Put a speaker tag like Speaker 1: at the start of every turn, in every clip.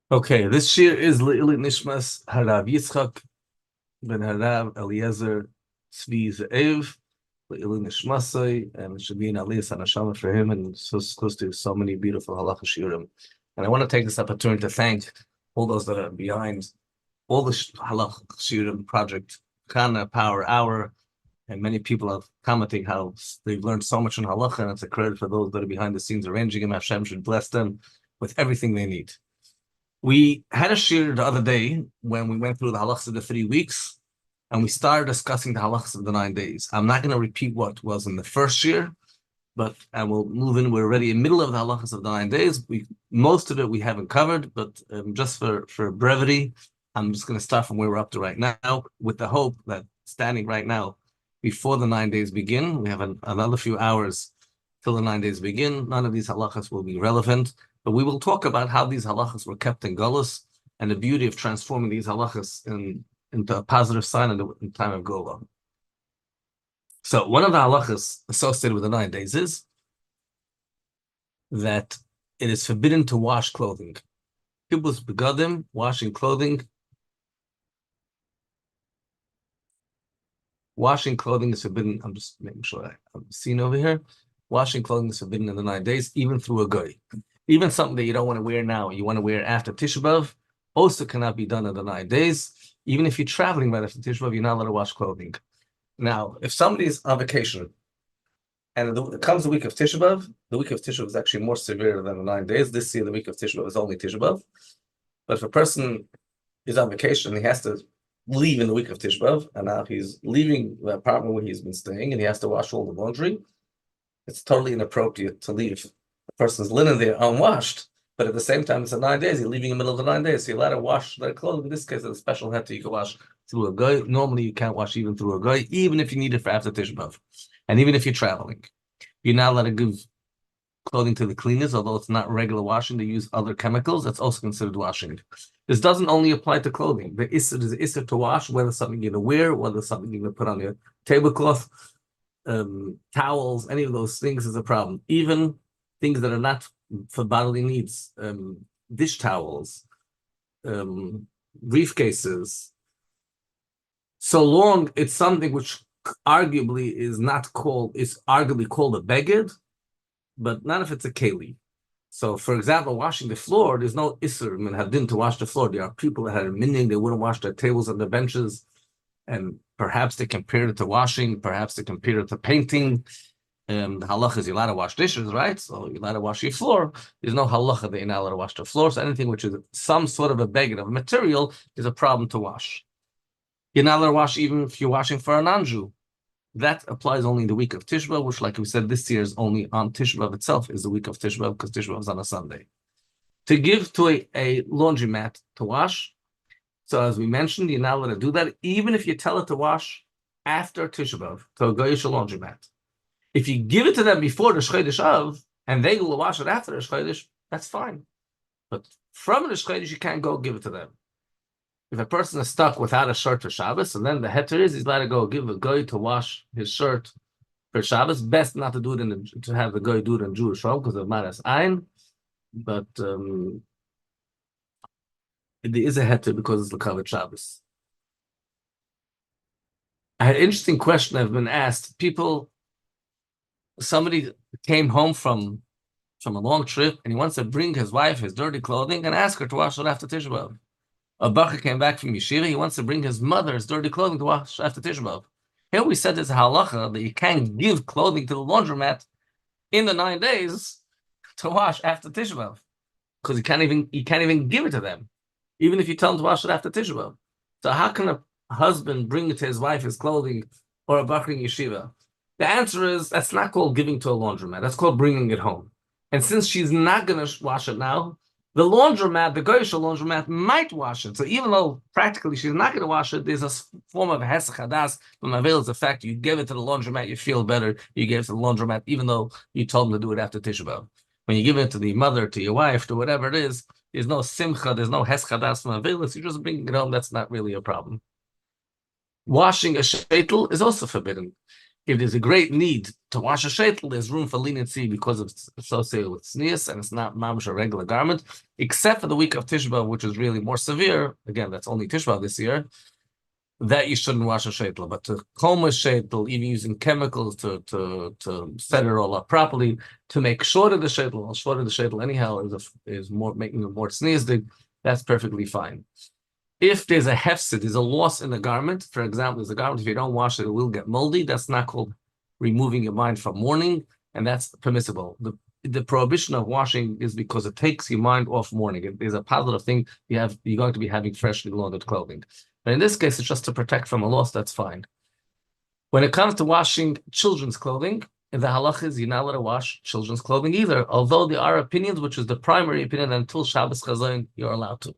Speaker 1: Okay, this year is Le'ili Nishmas Harav Yitzchak ben Harav Eliezer Tzvi Ze'ev, Le'ili Nishmasai, and it should be an Aliyas Hanashama for him, and so close to so many beautiful Halachos Shiurim. And I want to take this opportunity to thank all those that are behind all the Halachos Shiurim project, Kana Power Hour, and many people have commenting how they've learned so much in Halacha, and it's a credit for those that are behind the scenes arranging them. Hashem should bless them with everything they need. We had a shir the other day when we went through the halachas of the 3 weeks, and we started discussing the halachas of the 9 days. I'm not going to repeat what was in the first year, but I will move in. We're already in the middle of the halachas of the 9 days. Most of it we haven't covered, but just for brevity, I'm just going to start from where we're up to right now, with the hope that standing right now, before the 9 days begin, we have another few hours till the 9 days begin. None of these halachas will be relevant. But we will talk about how these halachas were kept in Golus and the beauty of transforming these halachas into a positive sign in time of Gola. So one of the halachas associated with the 9 days is that it is forbidden to wash clothing. Kibbutz begadim, washing clothing. Washing clothing is forbidden. I'm just making sure I'm seen over here. Washing clothing is forbidden in the 9 days, even through a goy. Even something that you don't want to wear now, you want to wear after Tisha B'Av, also cannot be done in the 9 days. Even if you're traveling right after Tisha B'Av, you're not allowed to wash clothing. Now, if somebody's on vacation and it comes the week of Tisha B'Av, the week of Tisha B'Av is actually more severe than the 9 days. This year, the week of Tisha B'Av is only Tisha B'Av. But if a person is on vacation, he has to leave in the week of Tisha B'Av, and now he's leaving the apartment where he's been staying, and he has to wash all the laundry. It's totally inappropriate to leave the person's linen there unwashed, but at the same time, it's a 9 days. You're leaving in the middle of the 9 days, so you're allowed to wash their clothes. In this case, it's a special heter you can wash through a guy. Normally, you can't wash even through a guy, even if you need it for after Tisha B'Av, and even if you're traveling. You're not allowed to give clothing to the cleaners, although it's not regular washing. They use other chemicals. That's also considered washing. This doesn't only apply to clothing. The issur is issur to wash, whether something you're going to wear, whether something you're going to put on your tablecloth, towels, any of those things is a problem. Even things that are not for bodily needs, dish towels, briefcases. So long it's something which arguably is arguably called a beged, but not if it's a keli. So, for example, washing the floor, there's no issur min hadin to wash the floor. There are people that had a minyan, they wouldn't wash their tables and their benches, and perhaps they compared it to washing, perhaps they compared it to painting. The halacha is you're allowed to wash dishes, right? So you're allowed to wash your floor. There's no halacha that you're not allowed to wash the floor. So anything which is some sort of a beged of material is a problem to wash. You're not allowed to wash even if you're washing for a non-Jew. That applies only in the week of Tisha B'Av, which, like we said, this year is only on Tisha B'Av itself, is the week of Tisha B'Av, because Tisha B'Av is on a Sunday. To give to a laundromat to wash, so as we mentioned, you're not allowed to do that, even if you tell it to wash after Tisha B'Av, to a goyish laundromat. If you give it to them before the Chodesh Av, and they will wash it after the Chodesh, that's fine. But from the Chodesh, you can't go give it to them. If a person is stuck without a shirt for Shabbos, and then the heter is he's allowed to go give a guy to wash his shirt for Shabbos. Best not to do it to have the guy do it in Jewish home because of Maras Ein. But there is a heter because it's the covered Shabbos. I had an interesting question I've been asked. Somebody came home from a long trip and he wants to bring his wife his dirty clothing and ask her to wash it after Tisha B'Av. A bacher came back from yeshiva. He wants to bring his mother's dirty clothing to wash after Tisha B'Av. Here we said there's a halacha that you can't give clothing to the laundromat in the 9 days to wash after Tisha B'Av because you can't even give it to them, even if you tell them to wash it after Tisha B'Av. So how can a husband bring to his wife his clothing or a bacher in yeshiva? The answer is that's not called giving to a laundromat. That's called bringing it home. And since she's not going to wash it now, the laundromat, the goyish laundromat, might wash it. So even though practically she's not going to wash it, there's a form of hesach hadas from avail is the fact you give it to the laundromat, you feel better. You give it to the laundromat, even though you told them to do it after Tisha B'Av. When you give it to the mother, to your wife, to whatever it is, there's no simcha, there's no hesach hadas from avail. You're just bringing it home. That's not really a problem. Washing a sheitel is also forbidden. If there's a great need to wash a sheitel, there's room for leniency because it's associated with tznius and it's not mamash a regular garment, except for the week of Tisha B'Av, which is really more severe. Again, that's only Tisha B'Av this year. That you shouldn't wash a sheitel, but to comb a sheitel, even using chemicals to set it all up properly, to make shorter the sheitel anyhow is more making it more tzniusdik. That's perfectly fine. If there's a hefsid, there's a loss in the garment. For example, there's a garment, if you don't wash it, it will get moldy. That's not called removing your mind from mourning, and that's permissible. The prohibition of washing is because it takes your mind off mourning. It is a positive thing. You're going to be having freshly laundered clothing. But in this case, it's just to protect from a loss, that's fine. When it comes to washing children's clothing, in the halachos, you're not allowed to wash children's clothing either, although there are opinions, which is the primary opinion, that until Shabbat Chazon, you're allowed to.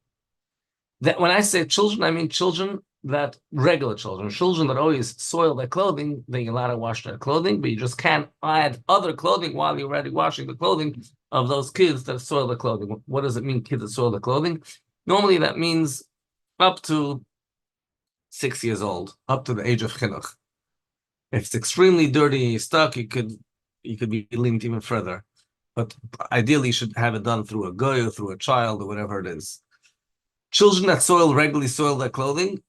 Speaker 1: That when I say children, I mean children that regular children that always soil their clothing, then you're allowed to wash their clothing, but you just can't add other clothing while you're already washing the clothing of those kids that soil the clothing. What does it mean, kids that soil the clothing? Normally that means up to 6 years old, up to the age of chinuch. If it's extremely dirty and you're stuck, you could be linked even further. But ideally you should have it done through a goy or through a child or whatever it is. Children that regularly soil their clothing,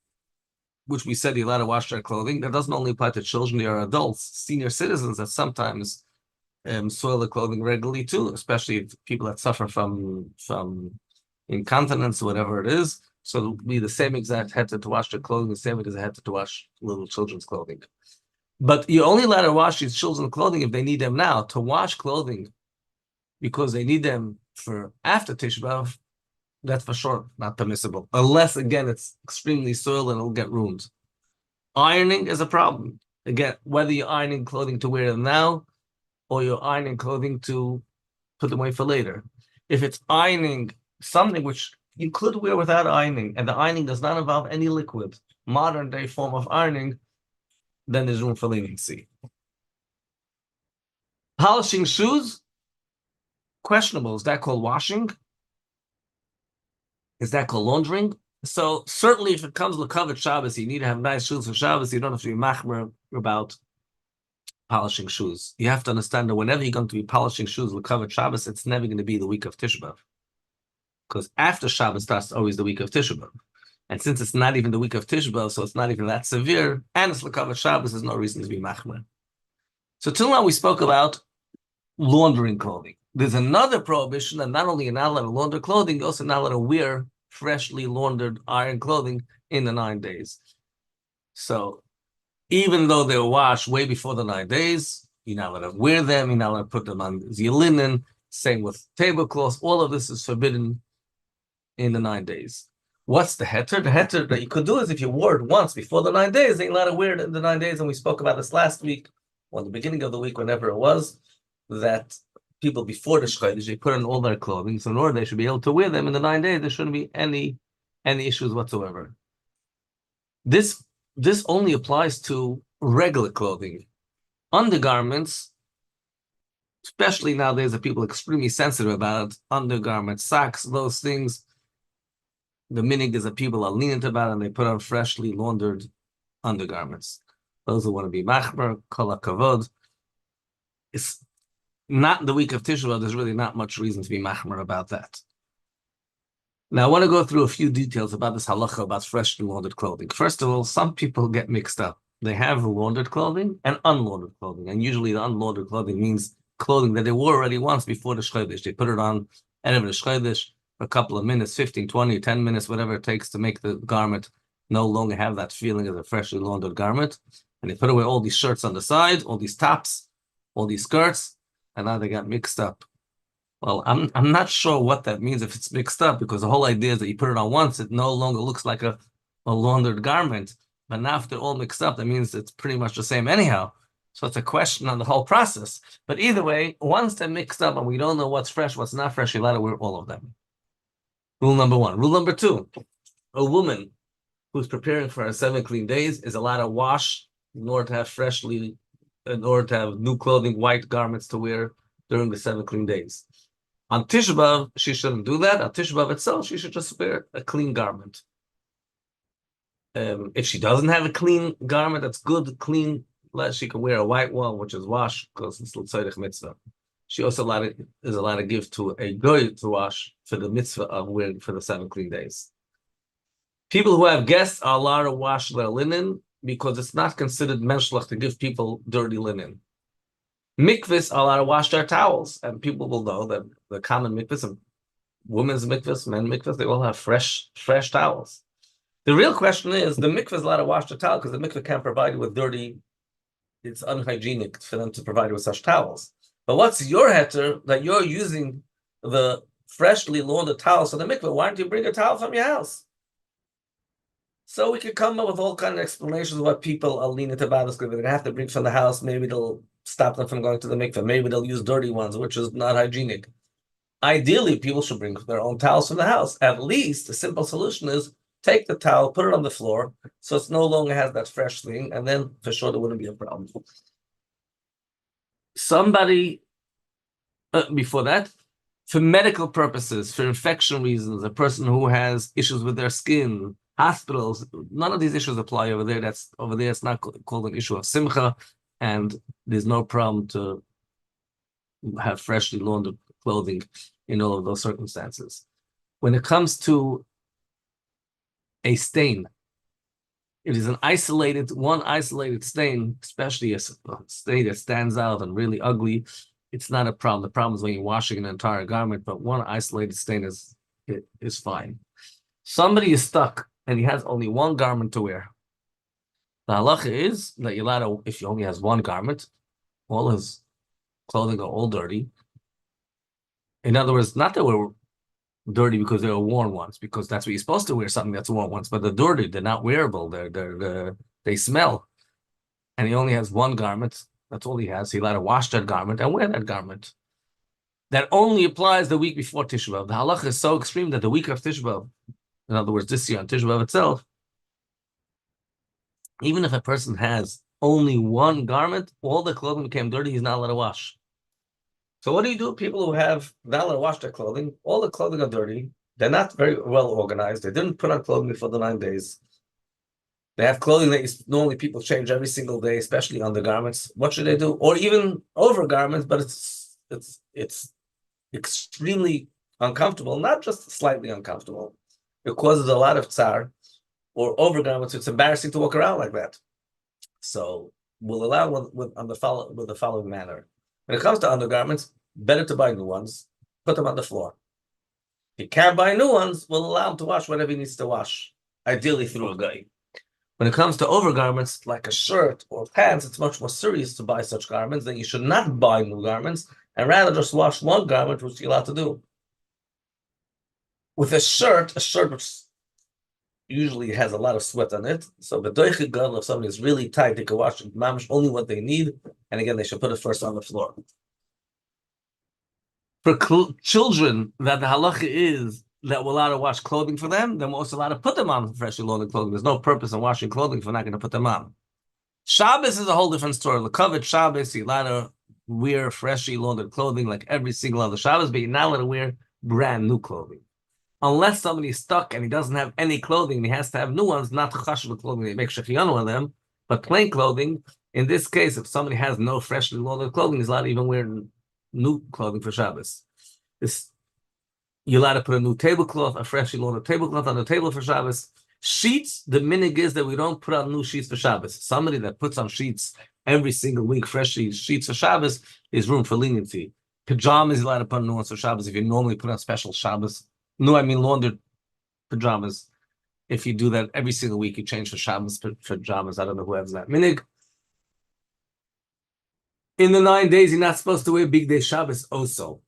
Speaker 1: which we said you're allowed to wash their clothing, that doesn't only apply to children, they are adults, senior citizens that sometimes soil their clothing regularly too, especially people that suffer from incontinence or whatever it is. So it'll be the same exact heter to wash their clothing, the same as a heter to wash little children's clothing. But you're only allowed to wash these children's clothing if they need them now. To wash clothing because they need them for after Tisha B'Av, that's for sure not permissible, unless, again, it's extremely soiled and it'll get ruined. Ironing is a problem. Again, whether you're ironing clothing to wear them now or you're ironing clothing to put them away for later. If it's ironing something which you could wear without ironing, and the ironing does not involve any liquid, modern day form of ironing, then there's room for leniency. Polishing shoes, questionable. Is that called washing? Is that called laundering? So certainly if it comes to covered Shabbos, you need to have nice shoes for Shabbos. You don't have to be machmer about polishing shoes. You have to understand that whenever you're going to be polishing shoes with covered Shabbos, it's never going to be the week of Tisha B'Av. Because after Shabbos, that's always the week of Tisha B'Av. And since it's not even the week of Tisha B'Av, so it's not even that severe, and it's l'kavet Shabbos, there's no reason to be machmer. So till now we spoke about laundering clothing. There's another prohibition that not only you're not allowed to launder clothing, you're also not allowed to wear freshly laundered iron clothing in the 9 days. So even though they were washed way before the 9 days, you're not allowed to wear them, you're not allowed to put them on your linen, same with tablecloths, all of this is forbidden in the 9 days. What's the heter? The heter that you could do is if you wore it once before the 9 days, then you're allowed to wear it in the 9 days, and we spoke about this last week, or the beginning of the week, whenever it was, that people before the Shchodesh, they put on all their clothing, so in order they should be able to wear them in the 9 days, there shouldn't be any issues whatsoever. This only applies to regular clothing. Undergarments, especially nowadays that people are extremely sensitive about it, undergarments, socks, those things, the minig is that people are lenient about it and they put on freshly laundered undergarments. Those who want to be machmer, kol hakavod. It's not the week of Tisha B'Av, there's really not much reason to be machmer about that. Now, I want to go through a few details about this halacha about freshly laundered clothing. First of all, some people get mixed up. They have laundered clothing and unlaundered clothing, and usually the unlaundered clothing means clothing that they wore already once before the Shchodesh. They put it on erev the Shchodesh for a couple of minutes, 15, 20, 10 minutes, whatever it takes to make the garment no longer have that feeling as a freshly laundered garment. And they put away all these shirts on the side, all these tops, all these skirts, and now they got mixed up. Well, I'm not sure what that means if it's mixed up, because the whole idea is that you put it on once, it no longer looks like a laundered garment. But now if they're all mixed up, that means it's pretty much the same anyhow. So it's a question on the whole process. But either way, once they're mixed up and we don't know what's fresh, what's not fresh, you're allowed to wear all of them. Rule number one. Rule number two, a woman who's preparing for her 7 clean days is allowed to wash in order to have new clothing, white garments to wear during the 7 clean days. On Tisha B'Av, she shouldn't do that. On Tisha B'Av itself, she should just wear a clean garment. If she doesn't have a clean garment that's good, clean, She can wear a white one, which is washed because it's l'tzorech mitzvah. She also is allowed to give to a goy to wash for the mitzvah of wearing for the 7 clean days. People who have guests are allowed to wash their linen because it's not considered menschlich to give people dirty linen. Mikvahs are allowed to wash their towels, and people will know that the common mikvahs, women's mikvahs, men mikvahs, they all have fresh towels. The real question is, the mikvah is allowed to wash the towel because the mikvah can't provide you with dirty, it's unhygienic for them to provide you with such towels. But what's your heter that you're using the freshly laundered towels for the mikvah? Why don't you bring a towel from your house? So we could come up with all kinds of explanations of what people are leaning to about this. They're going to have to bring from the house. Maybe they'll stop them from going to the mikvah. Maybe they'll use dirty ones, which is not hygienic. Ideally, people should bring their own towels from the house. At least the simple solution is take the towel, put it on the floor, so it no longer has that fresh thing, and then for sure there wouldn't be a problem. Somebody, before that, for medical purposes, for infection reasons, a person who has issues with their skin, hospitals, none of these issues apply over there. It's not called an issue of simcha, and there's no problem to have freshly laundered clothing in all of those circumstances. When it comes to a stain, it is one isolated stain, especially a stain that stands out and really ugly. It's not a problem. The problem is when you're washing an entire garment, but one isolated stain is fine. Somebody is stuck and he has only one garment to wear. The halacha is that you're allowed to, if he only has one garment, all his clothing are all dirty. In other words, not that we're dirty because they're worn ones, because that's what you're supposed to wear, something that's worn once, but they're dirty, they're not wearable, they smell. And he only has one garment, that's all he has. He's allowed to wash that garment and wear that garment. That only applies the week before Tisha B'Av. The halacha is so extreme that the week of Tisha B'Av, in other words, this year on Tisha B'Av itself, even if a person has only one garment, all the clothing became dirty, he's not allowed to wash. So what do you do with people who have not allowed to wash their clothing? All the clothing are dirty. They're not very well organized. They didn't put on clothing for the 9 days. They have clothing that normally people change every single day, especially undergarments. What should they do? Or even overgarments, but it's extremely uncomfortable, not just slightly uncomfortable. It causes a lot of tsar. Or overgarments, it's embarrassing to walk around like that. So we'll allow with the following manner. When it comes to undergarments, better to buy new ones, put them on the floor. If you can't buy new ones, we'll allow him to wash whatever he needs to wash, ideally through a guy. When it comes to overgarments, like a shirt or pants, it's much more serious to buy such garments. Then you should not buy new garments and rather just wash one garment, which you're allowed to do. With a shirt which usually has a lot of sweat on it, so the doichik gadol, if somebody is really tight, they can wash only what they need, and again, they should put it first on the floor. For children, that the halacha is that we're allowed to wash clothing for them, then we're also allowed to put them on freshly laundered clothing. There's no purpose in washing clothing if we're not going to put them on. Shabbos is a whole different story. The covered Shabbos, you're allowed to wear freshly laundered clothing like every single other Shabbos, but you're not allowed to wear brand new clothing. Unless somebody's stuck and he doesn't have any clothing, he has to have new ones, not chashva clothing, they make shechiyanu on them, but plain clothing. In this case, if somebody has no freshly laundered clothing, he's allowed to even wear new clothing for Shabbos. You're allowed to put a new tablecloth, a freshly laundered tablecloth on the table for Shabbos. Sheets, the minhag is that we don't put on new sheets for Shabbos. Somebody that puts on sheets every single week, freshly sheets for Shabbos, there's room for leniency. Pajamas, you're allowed to put on new ones for Shabbos if you normally put on special Shabbos. Laundered pajamas. If you do that every single week, you change for Shabbos pajamas. I don't know who has that minhag. In the 9 days, you're not supposed to wear big day Shabbos also.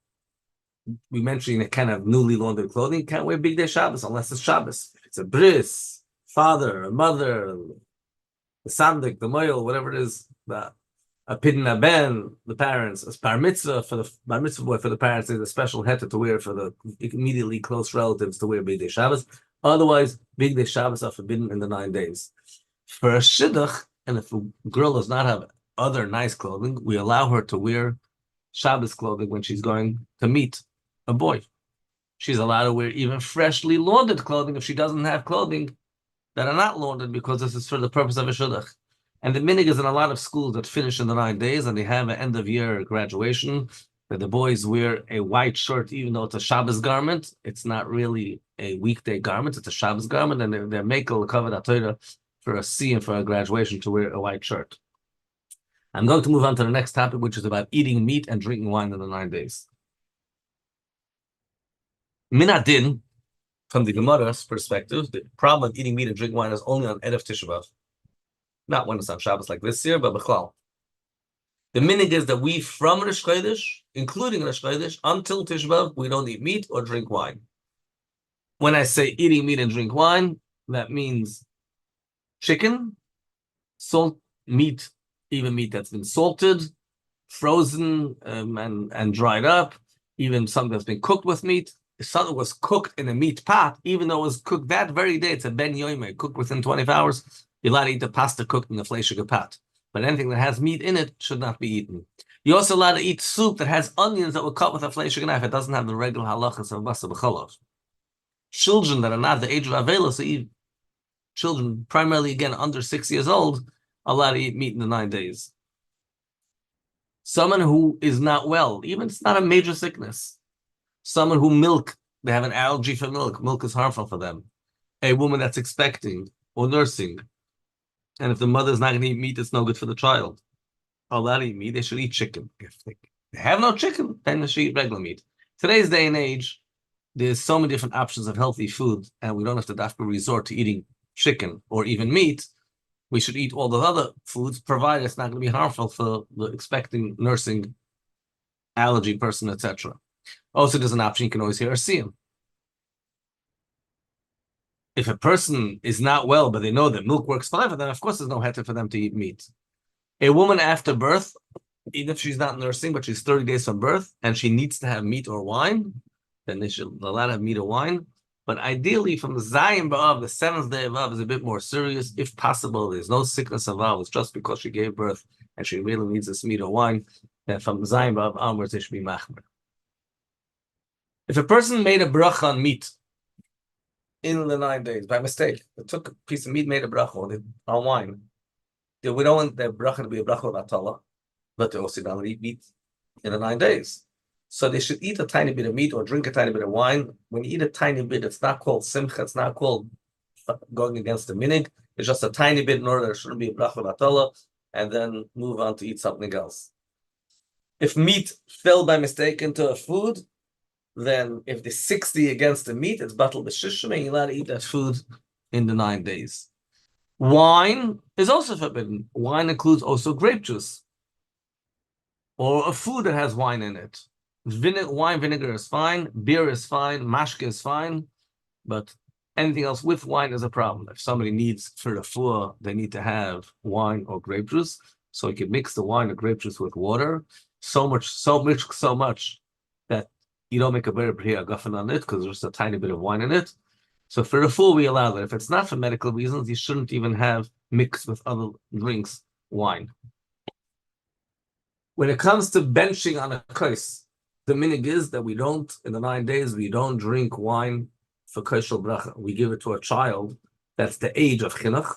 Speaker 1: We mentioned a kind of newly laundered clothing. You can't wear big day Shabbos unless it's Shabbos. If it's a bris, father, a mother, the sandik, the moil, whatever it is, a pidin aben, the parents, a bar mitzvah for the bar mitzvah boy for the parents, there's a special heter to wear for the immediately close relatives to wear big day Shabbos. Otherwise, big day Shabbos are forbidden in the 9 days. For a shidduch, and if a girl does not have other nice clothing, we allow her to wear Shabbos clothing when she's going to meet a boy. She's allowed to wear even freshly laundered clothing if she doesn't have clothing that are not laundered, because this is for the purpose of a shidduch. And the minig is in a lot of schools that finish in the 9 days, and they have an end-of-year graduation that the boys wear a white shirt, even though it's a Shabbos garment. It's not really a weekday garment; it's a Shabbos garment, and they're making cover that Torah for a Siyum, for a graduation, to wear a white shirt. I'm going to move on to the next topic, which is about eating meat and drinking wine in the 9 days. Minadin, from the Gemara's perspective, the problem of eating meat and drinking wine is only on Erev Tisha B'Av. Not when it's on Shabbos like this year, but b'chlal. The minig is that we, from Rosh Chodesh, including Rosh Chodesh, until Tisha B'Av, we don't eat meat or drink wine. When I say eating meat and drink wine, that means chicken, salt, meat, even meat that's been salted, frozen, and dried up, even something that's been cooked with meat. If something was cooked in a meat pot, even though it was cooked that very day, it's a ben yoime, cooked within 24 hours, you're allowed to eat the pasta cooked in the fleischiger pot. But anything that has meat in it should not be eaten. You're also allowed to eat soup that has onions that were cut with a fleischiger knife. It doesn't have the regular halachos of basa b'cholov. Children that are not the age of avela, so eat children primarily, again, under 6 years old, are allowed to eat meat in the 9 days. Someone who is not well, even if it's not a major sickness, someone who they have an allergy for milk is harmful for them. A woman that's expecting or nursing, and if the mother's not going to eat meat, it's no good for the child. Allowed to eat meat, they should eat chicken. If they have no chicken, then they should eat regular meat. Today's day and age, there's so many different options of healthy food, and we don't have to resort to eating chicken or even meat. We should eat all the other foods, provided it's not going to be harmful for the expecting, nursing, allergy person, etc. Also, there's an option you can always hear a Siyum. If a person is not well, but they know that milk works fine for them, of course there's no heter for them to eat meat. A woman after birth, even if she's not nursing, but she's 30 days from birth, and she needs to have meat or wine, then they should allow to have meat or wine. But ideally, from the Siyum B'Av, the 7th day of Av is a bit more serious. If possible, there's no sickness of Av, it's just because she gave birth and she really needs this meat or wine. Then from the Siyum B'Av onwards, they should be machmer. If a person made a bracha on meat in the 9 days by mistake, they took a piece of meat, made a bracha on wine, we don't want the bracha to be a bracha of atala, but they also don't eat meat in the 9 days. So they should eat a tiny bit of meat or drink a tiny bit of wine. When you eat a tiny bit, it's not called simcha, it's not called going against the minig. It's just a tiny bit in order there shouldn't be a bracha of atala, and then move on to eat something else. If meat fell by mistake into a food, then if the 60 against the meat, it's batal b'shishim, and you're allowed to eat that food in the 9 days. Wine is also forbidden. Wine includes also grape juice, or a food that has wine in it. Wine vinegar is fine, beer is fine, mashke is fine, but anything else with wine is a problem. If somebody needs for the floor, they need to have wine or grape juice. So you can mix the wine or grape juice with water, so much that you don't make a better priya guffin on it because there's just a tiny bit of wine in it. So for the full, we allow that. If it's not for medical reasons, you shouldn't even have mixed with other drinks wine. When it comes to benching on a kais, the minig is that we don't, in the 9 days, we don't drink wine for kaishal bracha. We give it to a child that's the age of chinuch.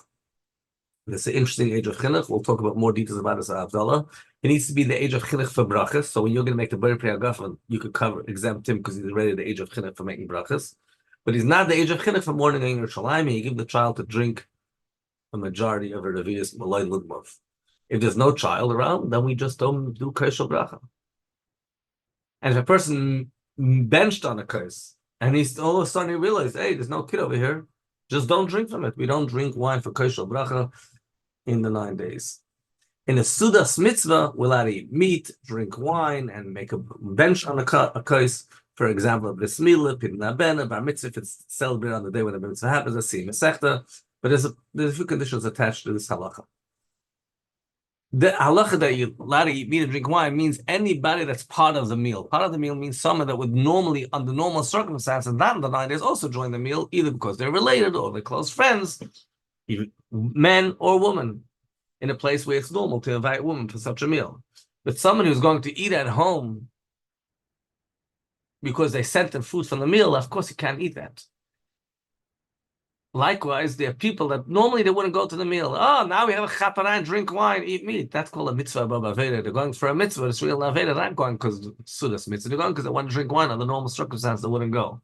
Speaker 1: That's the interesting age of chinuch. We'll talk about more details about this at Abdullah. It needs to be the age of chinuch for brachas. So when you're going to make the ber priya guffin, you could exempt him because he's already the age of chinuch for making brachas. But he's not the age of chinuch for morning in Yerushalayim, and you give the child to drink a majority of a revius malay ludmov. If there's no child around, then we just don't do kaishal bracha. And if a person benched on a kais, and he's all of a sudden he realized, hey, there's no kid over here, just don't drink from it. We don't drink wine for kaishal bracha in the 9 days. In a Seudat mitzvah, we'll allowed to eat meat, drink wine, and make a bench on a kais. For example, bris milah, pidna ben, bar mitzvah, if it's celebrated on the day when the mitzvah happens, let's see, mesechta. But there's a few conditions attached to this halacha. The halacha that you're allowed to eat meat and drink wine means anybody that's part of the meal. Part of the meal means someone that would normally, under normal circumstances, not in the 9 days, also join the meal, either because they're related or they're close friends, even men or women, in a place where it's normal to invite women for such a meal. But someone who's going to eat at home because they sent them food from the meal, of course you can't eat that. Likewise, there are people that normally they wouldn't go to the meal. Oh, now we have a chaperah, drink wine, eat meat. That's called a mitzvah b'av aveda. They're going for a mitzvah. It's real aveda. They're not going because Seudat mitzvah. They're going because they want to drink wine. Under normal circumstances, they wouldn't go.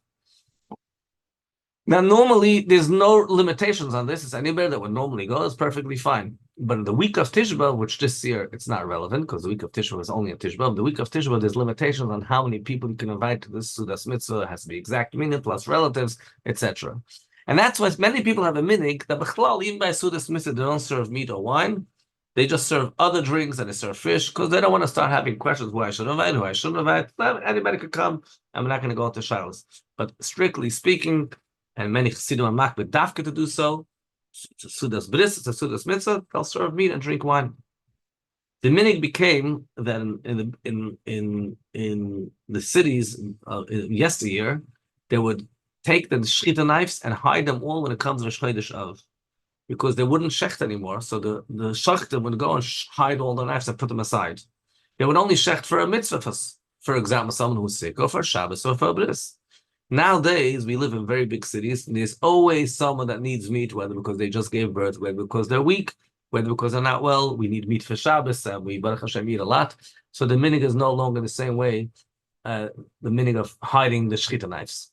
Speaker 1: Now, normally, there's no limitations on this. It's anybody that would normally go is perfectly fine. But in the week of Tisha B'Av, which this year it's not relevant because the week of Tisha B'Av is only a Tisha B'Av. The week of Tisha B'Av, there's limitations on how many people you can invite to this Seudat mitzvah. It has to be exact minute plus relatives, etc. And that's why many people have a minig that b'chlal, even by Seudat mitzvah, they don't serve meat or wine. They just serve other drinks and they serve fish because they don't want to start having questions who I should invite, who I shouldn't invite. Anybody could come. I'm not going to go into shalos. But strictly speaking, and many chassidim are makbid dafka to do so. It's a Seudat bris, it's a Seudat mitzvah. They'll serve meat and drink wine. The minig became that in the cities yesteryear, they would take the shchita knives and hide them all when it comes to Chodesh Av, because they wouldn't shecht anymore. So the shachtim would go and hide all the knives and put them aside. They would only shecht for a mitzvah, for example, someone who's sick, or for Shabbos, or for a bris. Nowadays, we live in very big cities, and there's always someone that needs meat, whether because they just gave birth, whether because they're weak, whether because they're not well. We need meat for Shabbos, and we, Baruch Hashem, eat a lot. So the minig is no longer the same way, the minig of hiding the shchita knives.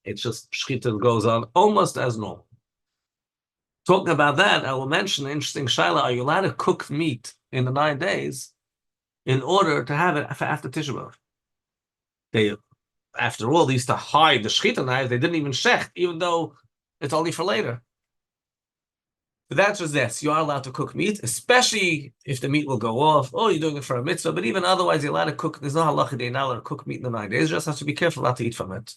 Speaker 1: It's just shchita goes on almost as normal. Talking about that, I will mention an interesting shaila. Are you allowed to cook meat in the 9 days in order to have it for after Tisha B'Av? After all, they used to hide the shchita knives. They didn't even shecht, even though it's only for later. The answer is yes. You are allowed to cook meat, especially if the meat will go off. Oh, you're doing it for a mitzvah. But even otherwise, you're allowed to cook. There's no halacha. You're not allowed to cook meat in the 9 days. You just have to be careful not to eat from it.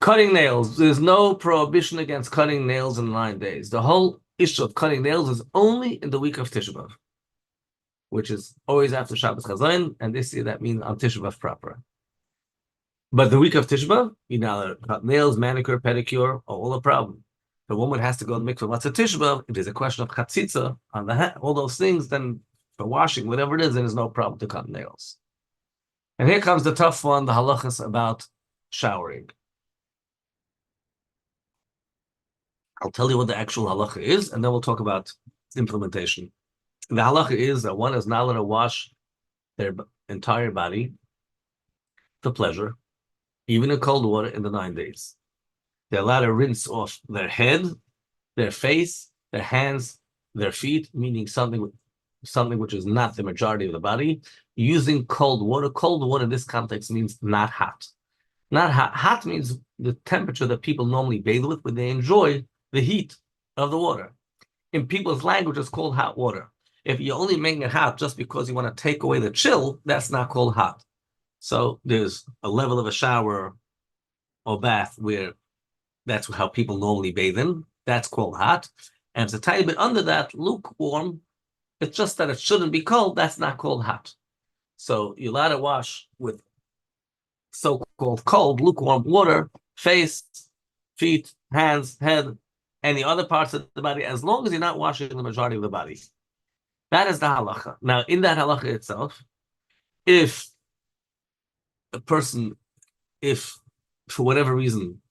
Speaker 1: Cutting nails. There's no prohibition against cutting nails in 9 days. The whole issue of cutting nails is only in the week of Tisha B'Av, which is always after Shabbat Chazon, and this year that means on Tisha B'Av proper. But the week of Tisha B'Av, you're not allowed to cut nails, manicure, pedicure, all a problem. The woman has to go to Mikvah. What's a Tisha B'Av? If there's a question of chatzitza on the hand, all those things, then for washing, whatever it is, then there's no problem to cut nails. And here comes the tough one, the halachos about showering. I'll tell you what the actual halacha is, and then we'll talk about implementation. The halacha is that one is not allowed to wash their entire body for pleasure, even in cold water, in the 9 days. They're allowed to rinse off their head, their face, their hands, their feet, meaning something which is not the majority of the body, using cold water. Cold water in this context means not hot. Not hot. Hot means the temperature that people normally bathe with when they enjoy the heat of the water. In people's language, it's called hot water. If you're only making it hot just because you want to take away the chill, that's not called hot. So there's a level of a shower or bath where that's how people normally bathe in. That's called hot. And if it's a tiny bit under that, lukewarm, it's just that it shouldn't be cold. That's not called hot. So you're allowed to wash with so-called cold, lukewarm water, face, feet, hands, head, and the other parts of the body, as long as you're not washing the majority of the body. That is the halacha. Now, in that halacha itself, if a person, if for whatever reason,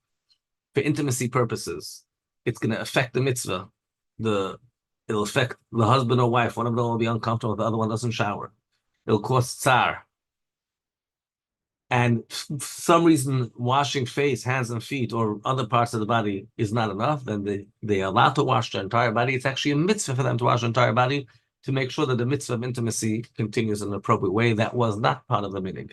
Speaker 1: for intimacy purposes, it's going to affect the mitzvah, it'll affect the husband or wife, one of them will be uncomfortable, the other one doesn't shower. It'll cause tsar. And for some reason, washing face, hands and feet, or other parts of the body is not enough, then they are allowed to wash their entire body. It's actually a mitzvah for them to wash their entire body to make sure that the mitzvah of intimacy continues in an appropriate way. That was not part of the minig.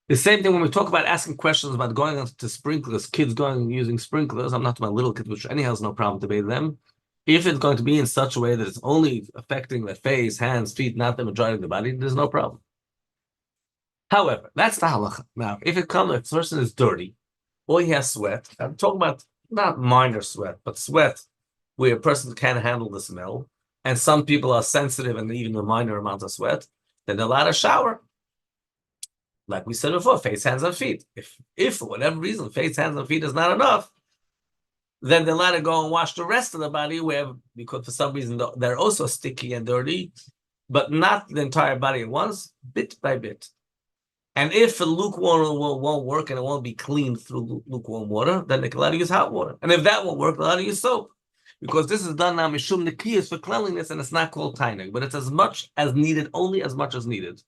Speaker 1: The same thing when we talk about asking questions about going to sprinklers, kids going and using sprinklers. I'm not talking about little kids, which anyhow has no problem to bathe them. If it's going to be in such a way that it's only affecting the face, hands, feet, not the majority of the body, there's no problem. However, that's the halacha. Now, if it comes, if the person is dirty, or he has sweat, I'm talking about not minor sweat, but sweat where a person can't handle the smell, and some people are sensitive and even a minor amount of sweat, then they're allowed to shower. Like we said before, face, hands, and feet. If for whatever reason, face, hands, and feet is not enough, then they're allowed to go and wash the rest of the body, because for some reason they're also sticky and dirty, but not the entire body at once, bit by bit. And if lukewarm won't work and it won't be cleaned through lukewarm water, then they can allow to use hot water. And if that won't work, they'll allow to use soap. Because this is done now, mishum nekiyas, for cleanliness, and it's not called tainig, but it's as much as needed, only as much as needed.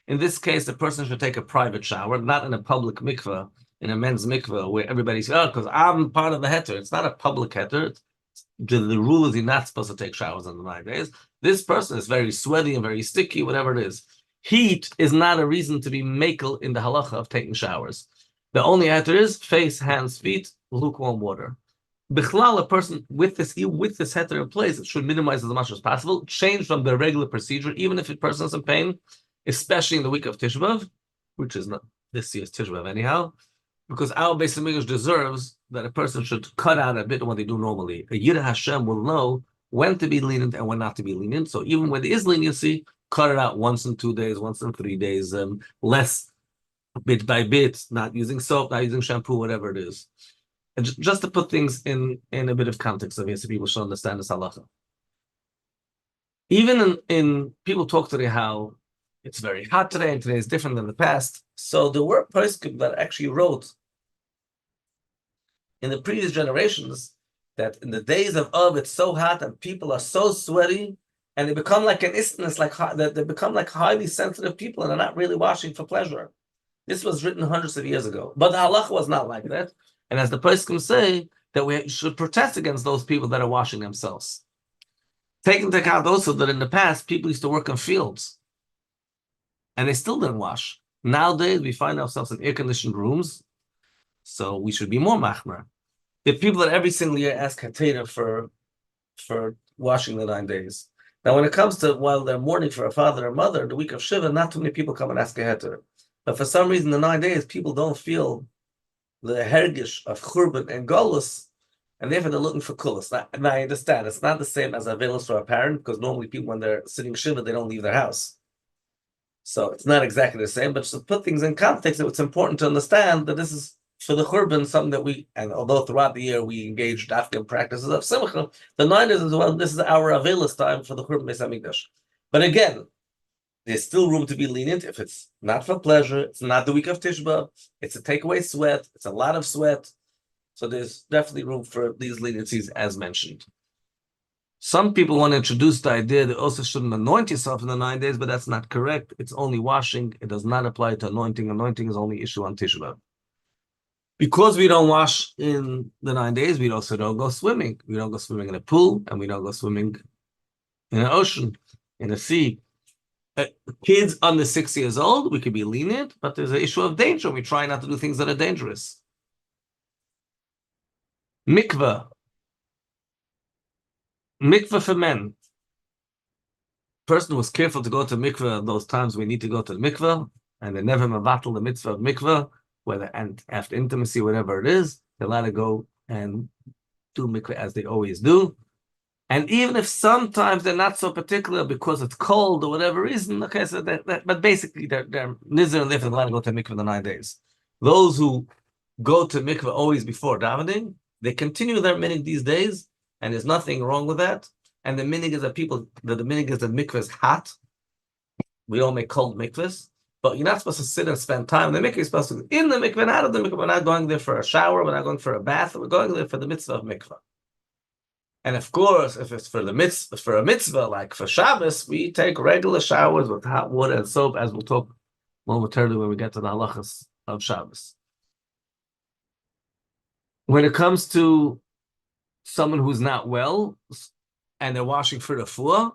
Speaker 1: In this case, the person should take a private shower, not in a public mikvah, in a men's mikvah, where everybody's, because I'm part of the heter. It's not a public heter. The rule is you're not supposed to take showers on the 9 days. This person is very sweaty and very sticky, whatever it is. Heat is not a reason to be makel in the halacha of taking showers. The only heter is face, hands, feet, lukewarm water. Bichlal, a person with this heter in place should minimize as much as possible, change from the regular procedure, even if a person is in pain, especially in the week of Tisha B'Av, which is not this year's Tisha B'Av anyhow, because our Beis Hamikdash deserves that a person should cut out a bit of what they do normally. A Yireh Hashem will know when to be lenient and when not to be lenient. So even when there is leniency, cut it out once in 2 days, once in 3 days, less bit by bit, not using soap, not using shampoo, whatever it is. And just to put things in a bit of context, so people should understand this halacha. Even in people talk today how it's very hot today, and today is different than the past. So there were poskim that actually wrote in the previous generations that in the days of it's so hot and people are so sweaty, and they become like an istness, like that they become like highly sensitive people, and they're not really washing for pleasure. This was written hundreds of years ago, but the halacha was not like that. And as the poskim say, that we should protest against those people that are washing themselves. Take into account also that in the past, people used to work in fields, and they still didn't wash. Nowadays, we find ourselves in air-conditioned rooms, so we should be more machmer. If people that every single year ask Hatera for washing the 9 days. Now, when it comes to while they're mourning for a father or mother, the week of Shiva, not too many people come and ask a Heter. But for some reason, the 9 days, people don't feel the hergish of churban and golus, and therefore they're looking for kulas. Now, I understand, it's not the same as avelus for a parent, because normally people, when they're sitting Shiva, they don't leave their house. So it's not exactly the same, but to put things in context, it's important to understand that this is for the churban, something that we, and although throughout the year we engage in practices of simcha, the 9 days as well, this is our avelus time for the churban Beis Hamikdash. But again, there's still room to be lenient if it's not for pleasure, it's not the week of Tisha B'Av, it's a takeaway sweat, it's a lot of sweat. So there's definitely room for these leniencies as mentioned. Some people want to introduce the idea that also shouldn't anoint yourself in the 9 days, but that's not correct. It's only washing. It does not apply to anointing. Anointing is only issue on Tisha B'Av. Because we don't wash in the 9 days, we also don't go swimming. We don't go swimming in a pool, and we don't go swimming in an ocean, in a sea. Kids under 6 years old, we could be lenient, but there's an issue of danger. We try not to do things that are dangerous. Mikvah. Mikvah for men. Person was careful to go to mikvah those times we need to go to the mikvah, and they never mevatel the mitzvah of mikvah, whether and after intimacy, whatever it is, they're allowed to go and do mikvah as they always do. And even if sometimes they're not so particular because it's cold or whatever reason, okay, so but basically they're nizar and they're allowed to go to mikvah the 9 days. Those who go to mikvah always before davening, they continue their minig these days, and there's nothing wrong with that. And the minig is that the minig is that mikvah is hot. We all make cold mikvahs, but you're not supposed to sit and spend time in the mikvah. You're supposed to be in the mikvah and out of the mikvah. We're not going there for a shower. We're not going for a bath. We're going there for the mitzvah of mikvah. And of course, if it's for a mitzvah, like for Shabbos, we take regular showers with hot water and soap, as we'll talk momentarily when we get to the halachos of Shabbos. When it comes to someone who's not well and they're washing for the refuah,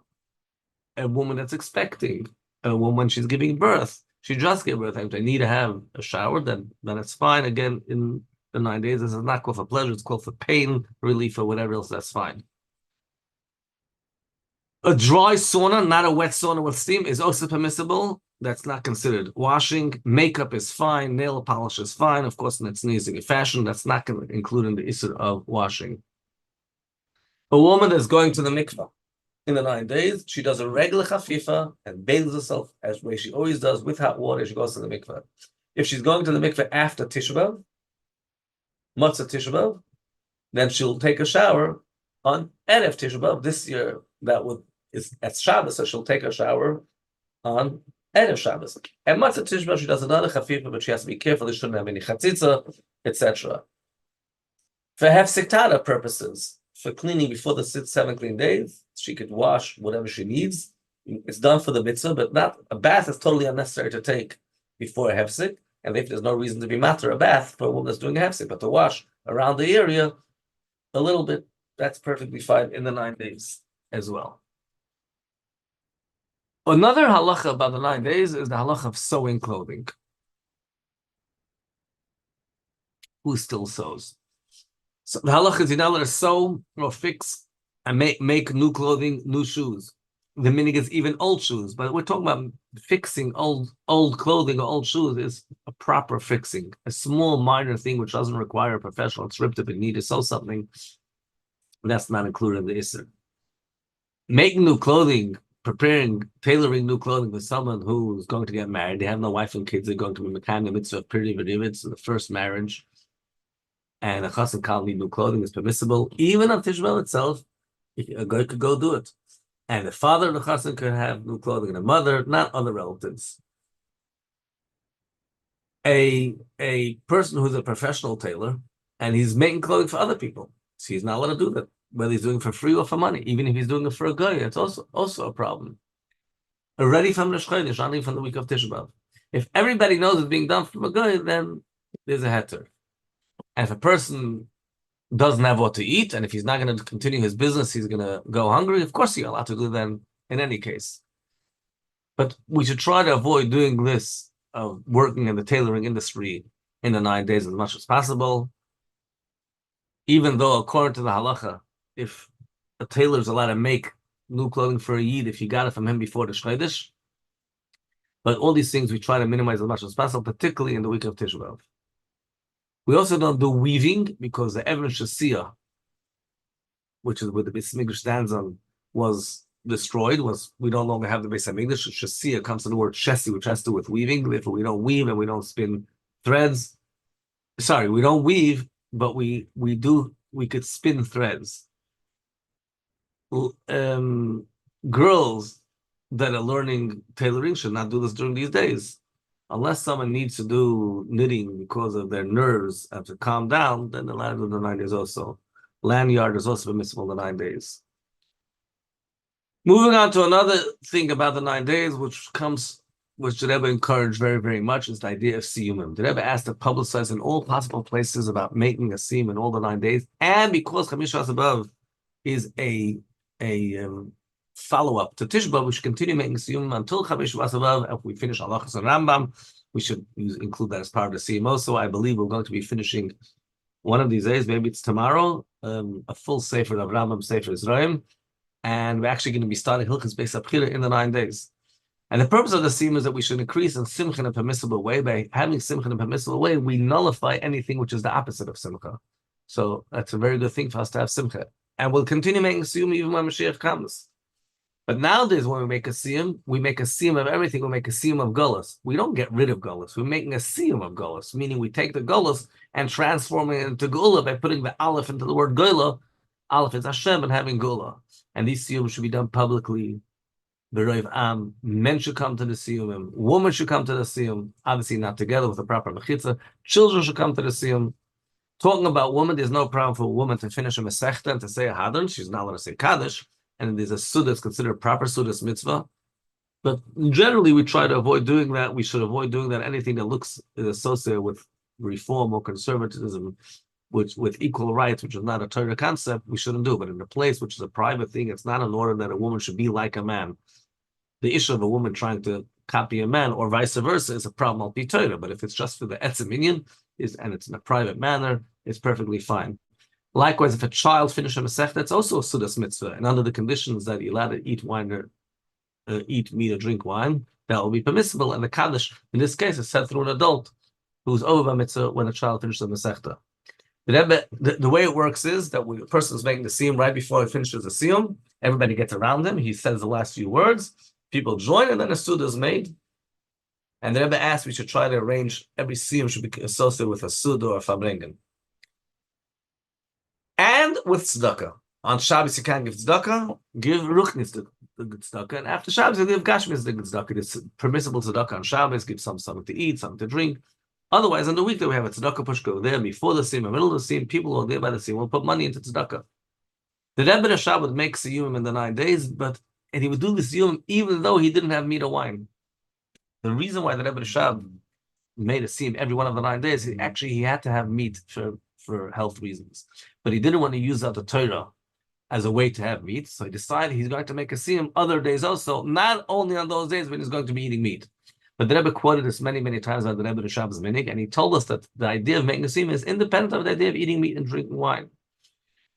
Speaker 1: a woman that's expecting, a woman she's giving birth, she just gave birth, and they need to have a shower, then it's fine. Again, in the 9 days, this is not called for pleasure, it's called for pain relief or whatever else, that's fine. A dry sauna, not a wet sauna with steam, is also permissible. That's not considered washing. Makeup is fine, nail polish is fine. Of course, in its sneezing fashion, that's not going to include in the issue of washing. A woman that's going to the mikvah in the 9 days, she does a regular chafifa and bathes herself as way she always does with hot water. She goes to the mikvah. If she's going to the mikvah after Tisha B'Av, Matzah Tisha B'Av, then she'll take a shower on Erev Tisha B'Av. This year, it's at Shabbos, so she'll take a shower on Erev Shabbos. And Matzah Tisha B'Av, she does another chafifa, but she has to be careful. She shouldn't have any chatzitza, etc. For hefsek purposes, for cleaning before the 7 clean days, she could wash whatever she needs. It's done for the mitzvah, but not a bath is totally unnecessary to take before a hefsek, and if there's no reason to be matter a bath for a woman that's doing a hefsek, but to wash around the area a little bit, that's perfectly fine in the 9 days as well. Another halacha about the 9 days is the halacha of sewing clothing. Who still sews? So the halacha is you're not allowed to sew or fix and make new clothing, new shoes. The meaning is even old shoes, but we're talking about fixing old clothing or old shoes is a proper fixing. A small minor thing which doesn't require a professional trip if you need to sew something, that's not included in the Isser. Making new clothing, tailoring new clothing for someone who's going to get married, they have no wife and kids, they're going to be Mekayim Mitzvah of Piri V'Rivitz, the first marriage, and a chas and kal need new clothing is permissible. Even on Tisha B'Av itself, a guy could go do it. And the father of the chassan could have new clothing, and the mother, not other relatives. A person who's a professional tailor, and he's making clothing for other people, so he's not allowed to do that, whether he's doing it for free or for money. Even if he's doing it for a guy, it's also a problem. Already from the Chodesh, not even from the week of Tisha B'Av. If everybody knows it's being done from a guy, then there's a heter. And if a person doesn't have what to eat, and if he's not going to continue his business, he's going to go hungry, of course you're allowed to do that in any case. But we should try to avoid doing this, of working in the tailoring industry in the 9 days as much as possible. Even though, according to the halacha, if a tailor is allowed to make new clothing for a yid, if you got it from him before the Chodesh. But all these things we try to minimize as much as possible, particularly in the week of Tisha B'Av. We also don't do weaving because the Even Shasiyah, which is where the Beis Hamikdash stands on, was destroyed. We no longer have the Beis Hamikdash. Shasiyah comes from the word shesi, which has to do with weaving. Therefore, we don't weave and we don't spin threads. Sorry, we don't weave, but we could spin threads. Girls that are learning tailoring should not do this during these days. Unless someone needs to do knitting because of their nerves and to calm down, then they'll do the 9 days also. Lanyard is also permissible the 9 days. Moving on to another thing about the 9 days, which the Rebbe encouraged very, very much, is the idea of Siyumim. The Rebbe asked to publicize in all possible places about making a Siyum in all the 9 days. And because Chamisha B'Av is a follow-up to Tisha B'Av, we should continue making Siyum until Chamisha B'Av. If we finish Halachos and Rambam, we should include that as part of the Siyum also. I believe we're going to be finishing one of these days, maybe it's tomorrow, a full Sefer of Rambam, Sefer Yisrael, and we're actually going to be starting Hilchos Beis Abchira in the 9 days. And the purpose of the Siyum is that we should increase in Simcha in a permissible way. By having Simcha in a permissible way, we nullify anything which is the opposite of Simcha. So that's a very good thing for us to have Simcha. And we'll continue making Siyum even when Mashiach comes. But nowadays, when we make a Siyum of everything. We make a Siyum of Gullus. We don't get rid of Gullus. We're making a Siyum of Gullus, meaning we take the Gullus and transform it into Gula by putting the Aleph into the word Gula. Aleph is Hashem and having Gula. And these Siyum should be done publicly. Men should come to the Siyum. Women should come to the Siyum. Obviously not together with the proper mechitza. Children should come to the Siyum. Talking about women, there's no problem for a woman to finish a Masechta and to say a Hadron. She's not allowed to say Kaddish. And there's a Seudat that's considered proper Seudat mitzvah. But generally, we try to avoid doing that. We should avoid doing that. Anything that looks is associated with reform or conservatism, with equal rights, which is not a Torah concept, we shouldn't do. But in a place which is a private thing, it's not in order that a woman should be like a man. The issue of a woman trying to copy a man or vice versa is a problem al pi Torah. But if it's just for the etzem inyan, and it's in a private manner, it's perfectly fine. Likewise, if a child finishes a Masechta, it's also a Seudat mitzvah, and under the conditions that you're allowed to eat wine or eat meat or drink wine, that will be permissible. And the Kaddish, in this case, is said through an adult who's over mitzvah when a child finishes a Masechta. The way it works is that when a person is making the Siyum right before he finishes the Siyum, everybody gets around him, he says the last few words, people join, and then a Seudat is made. And the Rebbe asked we should try to arrange every Siyum should be associated with a Seudat or a Farbrengen. And with tzedakah. On Shabbos you can't give tzedakah, give ruchnis the good tzedakah. And after Shabbos, you give Gashmis the good tzedakah. It's permissible tzedakah on Shabbos, give something to eat, something to drink. Otherwise, on the weekday, we have a tzedakah pushka there before the Siyum, in the middle of the Siyum, people who are there by the Siyum will put money into tzedakah. The Rebbe Rashab would make Siyum in the 9 days, and he would do the Siyum even though he didn't have meat or wine. The reason why the Rebbe Rashab made a Siyum every one of the 9 days, he had to have meat for health reasons. But he didn't want to use out the Torah as a way to have meat. So he decided he's going to make a Siyum other days also, not only on those days when he's going to be eating meat. But the Rebbe quoted this many, many times by the Rebbe Rashab's minig, and he told us that the idea of making a Siyum is independent of the idea of eating meat and drinking wine.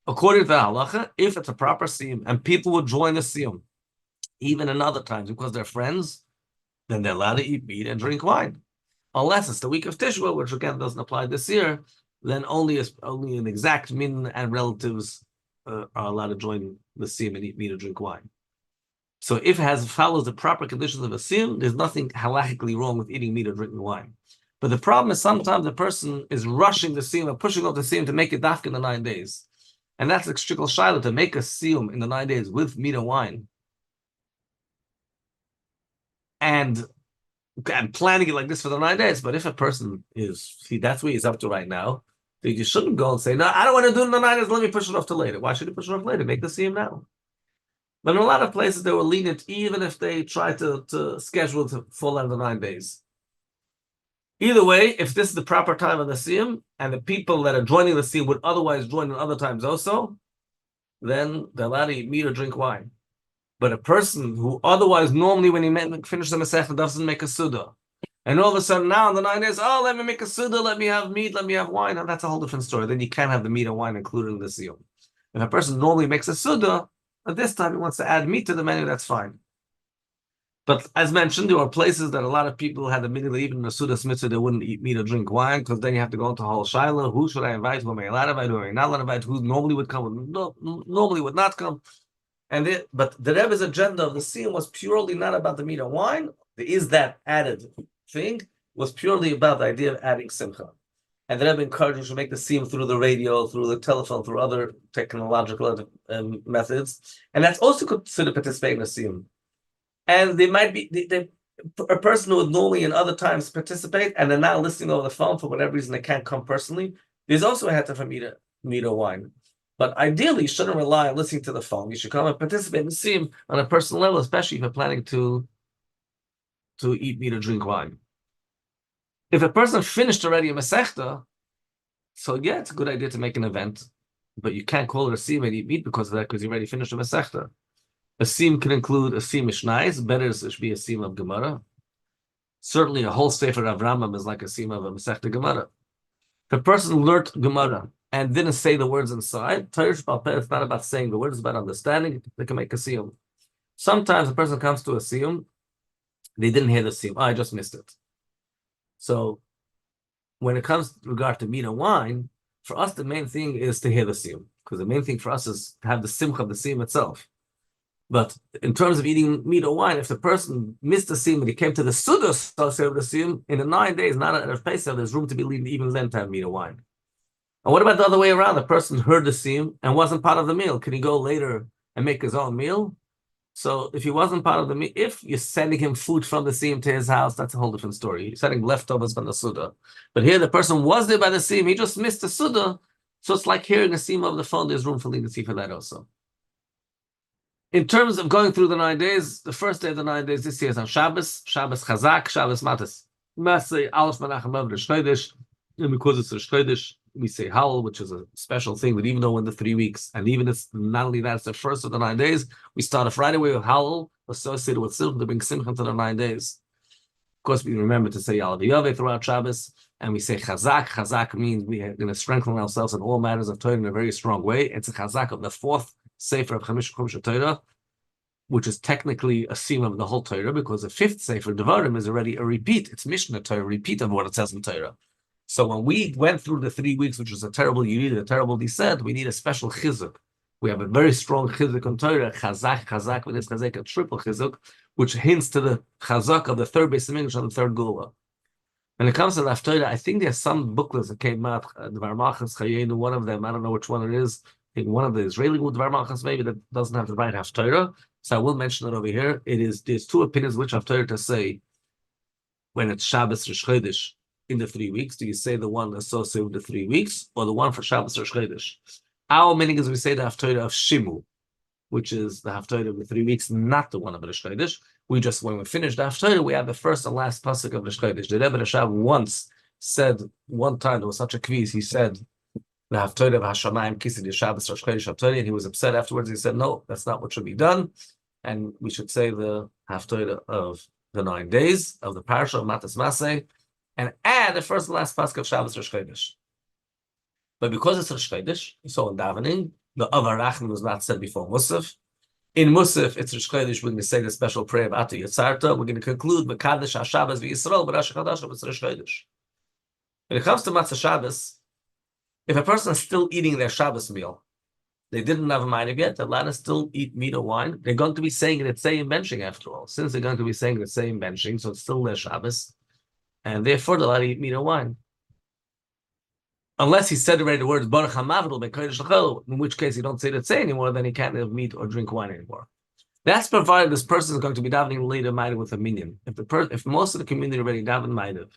Speaker 1: According to the halacha, if it's a proper Siyum and people would join the Siyum, even in other times because they're friends, then they're allowed to eat meat and drink wine. Unless it's the week of Tisha B'Av, which again doesn't apply this year, then only an exact min and relatives are allowed to join the Siyum and eat meat or drink wine. So if it follows the proper conditions of a Siyum, there's nothing halachically wrong with eating meat or drinking wine. But the problem is sometimes the person is rushing the Siyum or pushing off the Siyum to make it dafka in the 9 days. And that's the shtickle shaila, to make a Siyum in the 9 days with meat and wine. And planning it like this for the 9 days. But if a person that's what he's up to right now, then you shouldn't go and say, no, I don't want to do it in the 9 days, let me push it off to later. Why should you push it off later? Make the Siyum now. But in a lot of places, they were lenient, even if they try to schedule to fall out of the 9 days. Either way, if this is the proper time of the Siyum, and the people that are joining the Siyum would otherwise join in other times also, then they're allowed to eat meat or drink wine. But a person who otherwise, normally when he finishes the Masechta, doesn't make a Seudat, and all of a sudden now in the 9 days, let me make a Seudat, let me have meat, let me have wine, and that's a whole different story. Then you can't have the meat and wine included in the Siyum. If a person normally makes a Seudat, at this time he wants to add meat to the menu, that's fine. But as mentioned, there are places that a lot of people had the minute even in the Seudat Mitzvah, they wouldn't eat meat or drink wine, because then you have to go into whole Shiloh. Who should I invite? Who am I allowed to invite? Who am I not allowed to invite? Who normally would come? Normally would not come. But the Rebbe's agenda of the Siyum was purely not about the meat and wine. There is that added thing, was purely about the idea of adding simcha. And the Rebbe encouraged you to make the Siyum through the radio, through the telephone, through other technological methods. And that's also considered participating in the Siyum. And there might be a person who would normally in other times participate, and they're now listening over the phone for whatever reason they can't come personally. There's also a heter for meat or wine. But ideally, you shouldn't rely on listening to the phone. You should come and participate in the Siyum on a personal level, especially if you're planning to eat meat or drink wine. If a person finished already a Masechta, so yeah, it's a good idea to make an event, but you can't call it a Siyum and eat meat because of that, because you already finished a Masechta. A Siyum can include a Siyum Mishnais, better it should be a Siyum of Gemara. Certainly a whole Sefer of Rambam is like a Siyum of a Masechta Gemara. If a person learned Gemara and didn't say the words inside, Torah Sheba'al Peh, it's not about saying the words, it's about understanding. They can make a Siyum. Sometimes a person comes to a Siyum, they didn't hear the Siyum. I just missed it. So when it comes to regard to meat and wine, for us the main thing is to hear the Siyum, because the main thing for us is to have the simcha of the Siyum itself. But in terms of eating meat or wine, if the person missed the Siyum and he came to the Seudat of the Siyum, in the 9 days, not at a Pesach, there's room to be leaving even then to have meat or wine. And what about the other way around? The person heard the Siyum and wasn't part of the meal. Can he go later and make his own meal? So if he wasn't part of the meal, if you're sending him food from the Siyum to his house, that's a whole different story. You're sending leftovers from the Seudat. But here the person was there by the Siyum, he just missed the Seudat. So it's like hearing a Siyum over the phone. There's room for leniency for that also. In terms of going through the 9 days, the first day of the 9 days this year is on Shabbos Chazak, Shabbos Matas. Masay Alef Menachem Av Shchodesh, and because it's a Shchodesh, we say Hallel, which is a special thing. But even though in the 3 weeks, and even it's not only that, it's the first of the 9 days, we start off right away with Hallel associated with Simcha to bring Simcha to the 9 days. Of course, we remember to say Yalav Yaveh throughout Shabbos, and we say Chazak. Chazak means we are going to strengthen ourselves in all matters of Torah in a very strong way. It's a Chazak of the 4th Sefer of Chumash Torah, which is technically a Siyum of the whole Torah, because the 5th Sefer, Devarim, is already a repeat. It's Mishnah Torah, a repeat of what it says in Torah. So when we went through the 3 weeks, which was a terrible Yerid, a terrible descent, we need a special chizuk. We have a very strong chizuk on Torah, chazak, with this chazak, a triple chizuk, which hints to the chazak of the 3rd Beis Hamikdash and the 3rd Gula. When it comes to the Torah, I think there's some booklets that came out, Dvar Malchus Chayenu, one of them, I don't know which one it is. I think one of the Israeli Dvar Malchus maybe that doesn't have the right Haftorah. So I will mention it over here. There's two opinions which I've told to say when it's Shabbos Rosh Chodesh in the 3 weeks. Do you say the one associated with the 3 weeks or the one for Shabbos Rosh Chodesh? Our meaning is we say the Haftarah of Shimu, which is the Haftarah of the 3 weeks, not the one of Rosh Chodesh. We just, when we finish the Haftarah, we have the first and last pasuk of Rosh Chodesh. The Rebbe Rashab once said, one time there was such a quiz, he said, the Haftarah of Hashamayim Kisid Shabbos Rosh Chodesh Haftarah, and he was upset afterwards. He said, no, that's not what should be done, and we should say the Haftarah of the 9 days of the Parsha of Matas Maseh, and add the first and last pasuk of Shabbos Rosh Chodesh. But because it's Rosh Chodesh, so in davening, the Avarachim was not said before Musaf. In Musaf, it's Rosh Chodesh. We're going to say the special prayer of Atu Yitzarta. We're going to conclude Mekadesh HaShabbos v'Yisrael b'Rosh Chodesh. It's Rosh Chodesh. When it comes to Matzah Shabbos, if a person is still eating their Shabbos meal, they didn't have a mind yet, they're allowed to still eat meat or wine. They're going to be saying it's Siyum benching after all. Since they're going to be saying it's Siyum benching, so it's still their Shabbos, and therefore they're allowed to eat meat or wine. Unless he said already the words Baruch HaMavdil Bekodesh L'Chol, in which case you don't say that say anymore, then he can't have meat or drink wine anymore. That's provided this person is going to be davening later Maidav with a minyan. If most of the community already daven Maidav,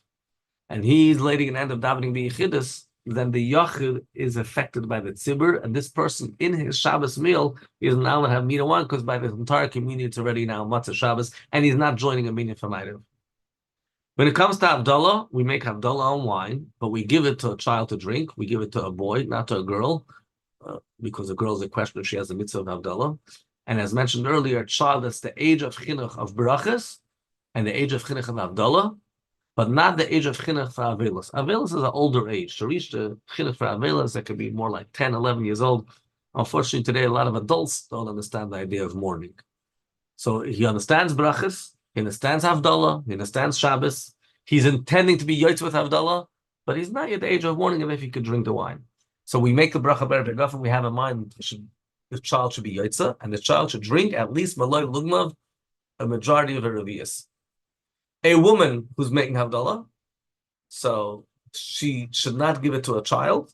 Speaker 1: and he's leading an end of davening b'yichidus, then the yachid is affected by the tzibur, and this person in his Shabbos meal is now going to have meat or wine because by the entire community it's already now Matzah Shabbos, and he's not joining a minyan for Maidav. When it comes to Havdalah, we make Havdalah on wine, but we give it to a child to drink. We give it to a boy, not to a girl, because a girl is a question if she has the mitzvah of Havdalah. And as mentioned earlier, a child that's the age of chinuch of brachas and the age of chinuch of Havdalah, but not the age of chinuch for Avelis. Avelis is an older age. To reach the chinuch for Avelis, that could be more like 10, 11 years old. Unfortunately, today, a lot of adults don't understand the idea of mourning. So he understands brachas, he understands Havdalah, he understands Shabbos. He's intending to be yotz with Havdalah, but he's not yet the age of mourning, and if he could drink the wine. So we make the bracha ber pegaf, and we have in mind the child should be yotza, and the child should drink at least malay lugmav, a majority of her revius. A woman who's making Havdalah, so she should not give it to a child,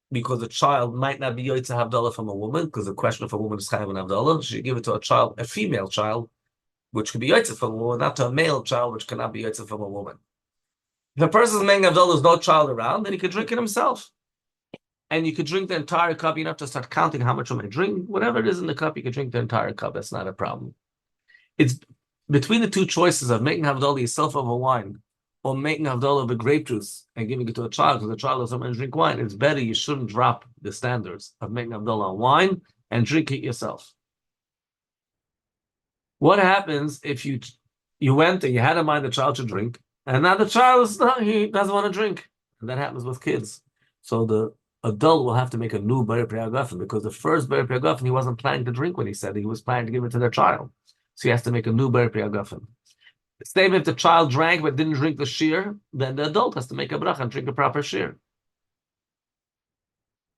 Speaker 1: because a child might not be yotza Havdalah from a woman, because the question of a woman is chayav and Havdalah. She should give it to a child, a female child, which could be yotza from a woman, not to a male child, which cannot be yotza from a woman. If a person's making Havdalah, there's no child around, then he could drink it himself. And you could drink the entire cup. You don't have to start counting how much you may drink. Whatever it is in the cup, you could drink the entire cup. That's not a problem. It's between the two choices of making Havdalah yourself over wine or making Havdalah over grape juice and giving it to a child, because the child doesn't want to drink wine. It's better you shouldn't drop the standards of making Havdalah on wine and drink it yourself. What happens if you went and you had in mind the child should drink, and now the child he doesn't want to drink? And that happens with kids. So the adult will have to make a new Ber Priagafen, because the first Ber Priagafen he wasn't planning to drink when he said it. He was planning to give it to their child. So he has to make a new Ber Priagafen. Same if the child drank but didn't drink the shear, then the adult has to make a bracha and drink a proper shear.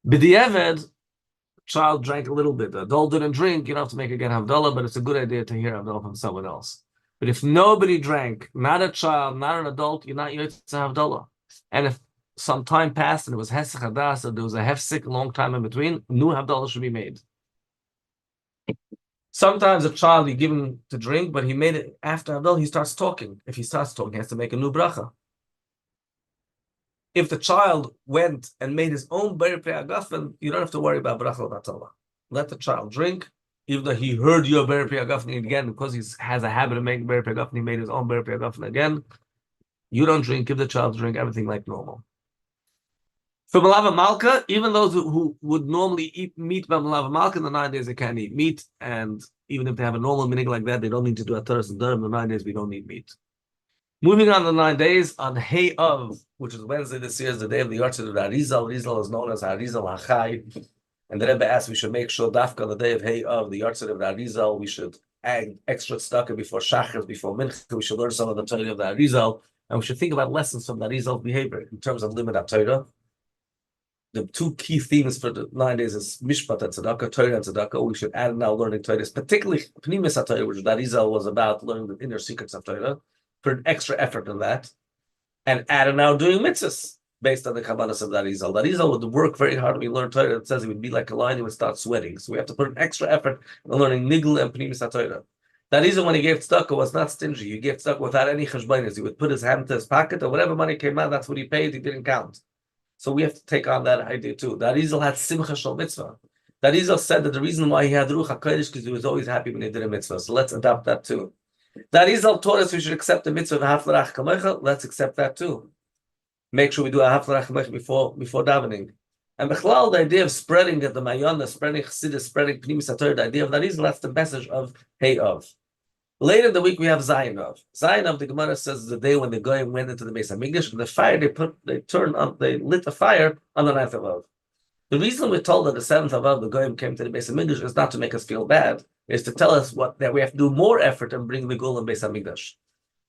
Speaker 1: B'di'evad, child drank a little bit, the adult didn't drink, you don't have to make again Havdalah, but it's a good idea to hear Havdalah from someone else. But if nobody drank, not a child, not an adult, you're not yotze Havdalah. And if some time passed and it was Hesach Hadas, or there was a hefsik, a long time in between, new Havdalah should be made. Sometimes a child, you give him to drink, but he made it after Havdalah, he starts talking. If he starts talking, he has to make a new bracha. If the child went and made his own Ber Priagafen, you don't have to worry about bracha Vatala. Let the child drink, even though he heard your Ber Priagafen again, because he has a habit of making Ber Priagafen, he made his own Ber Priagafen again. You don't drink, give the child to drink, everything like normal. For Malava Malka, even those who would normally eat meat by Malava Malka, in the 9 days they can't eat meat, and even if they have a normal minig like that, they don't need to do a Teres and Durham. In the 9 days we don't eat meat. Moving on the 9 days, on Hay of, which is Wednesday this year, is the day of the Yartzeit of the Arizal. Arizal is known as Arizal HaChai. And the Rebbe asked we should make sure, Dafka, on the day of Hay of, the Yartzeit of the Arizal, we should add extra tzedakah before Shachar, before Mincha. We should learn some of the Torah of the Arizal. And we should think about lessons from the Arizal behavior in terms of limit of Torah. The two key themes for the 9 days is Mishpat and Tzedakah, Torah and Tzedakah. We should add now learning Torah, particularly Pnimis HaTorah, which the Arizal was about learning the inner secrets of Torah. Put an extra effort in that, and add now doing mitzvahs. based on the Kabbalah of that Arizal. That Arizal would work very hard when he learned Torah. It says he would be like a lion, he would start sweating. So we have to put an extra effort in learning Nigel and Pnimis HaTorah. That Arizal, when he gave tzedakah, was not stingy. He gave tzedakah without any cheshbonos. He would put his hand to his pocket, and whatever money came out, that's what he paid. He didn't count. So we have to take on that idea too. That Arizal had simcha shel mitzvah. That Arizal said that the reason why he had Ruach HaKodesh because he was always happy when he did a mitzvah. So let's adopt that too. That Arizal taught us we should accept the mitzvah of Haf l'rach kamecha. Let's accept that too. Make sure we do a Haf l'rach kamecha before davening. And Bechlal, the idea of spreading the Mayana, spreading Chassidus, spreading Pnimis HaTorah, the idea of that Arizal, that's the message of Hey of. Later in the week we have Zion of. Zion of, the Gemara says, is the day when the Goyim went into the Beis Hamikdash, and the fire they lit the fire on the 9th of Av. The reason we're told that the 7th of Av the Goyim came to the Beis Hamikdash is not to make us feel bad, is to tell us that we have to do more effort and bring the Gul in Beis Hamikdash.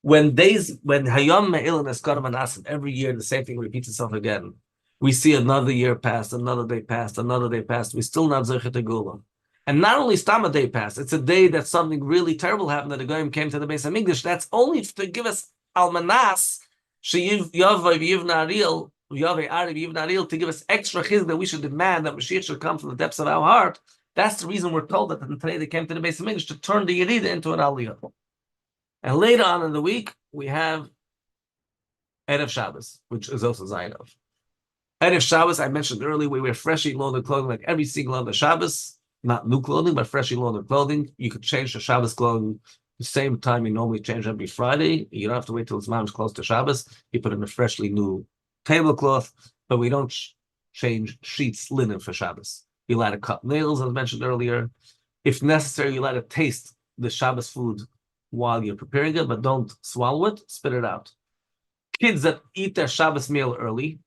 Speaker 1: When Hayom Me'il and Eskarim Anasim, every year the same thing repeats itself again. We see another year passed, another day passed, another day passed. We still not Zechet Gula. And not only Stam a day passed, it's a day that something really terrible happened, that the Goyim came to the Beis Hamikdash. That's only to give us Almanas, Sheyiv Yavai Yivna Aril, Yavai Ari Yivna Aril, to give us extra chizk that we should demand that Mashiach should come from the depths of our heart. That's the reason we're told that today they came to the Beis Hamikdash to turn the Yerida into an Aliyah. And later on in the week, we have Erev Shabbos, which is also Zion of. Erev Shabbos, I mentioned earlier, we wear freshly laundered clothing like every single other Shabbos. Not new clothing, but freshly laundered clothing. You could change the Shabbos clothing the same time you normally change every Friday. You don't have to wait till it's mom's close to Shabbos. You put in a freshly new tablecloth, but we don't change sheets, linen for Shabbos. You're allowed to cut nails, as mentioned earlier. If necessary, you're allowed to taste the Shabbos food while you're preparing it, but don't swallow it, spit it out. Kids that eat their Shabbos meal early,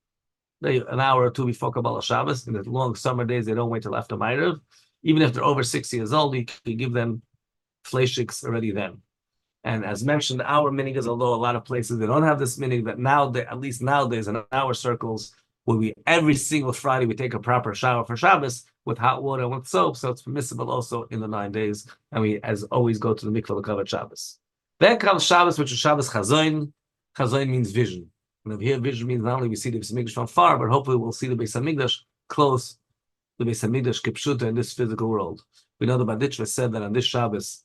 Speaker 1: an hour or two before Kabbalah Shabbos, in the long summer days, they don't wait till after Ma'ariv. Even if they're over 6 years old, you can give them fleishiks already then. And as mentioned, our minig, although a lot of places they don't have this minig, that now, at least nowadays in our circles, where we every single Friday we take a proper shower for Shabbos with hot water and with soap, so it's permissible also in the 9 days. And we, as always, go to the mikvah to cover Shabbos. Then comes Shabbos, which is Shabbos Chazon. Chazon means vision. And here, vision means not only we see the Beis Hamikdash from far, but hopefully we'll see the Beis Hamikdash close. The Beis Hamikdash kipshuta in this physical world. We know the Baditchva said that on this Shabbos,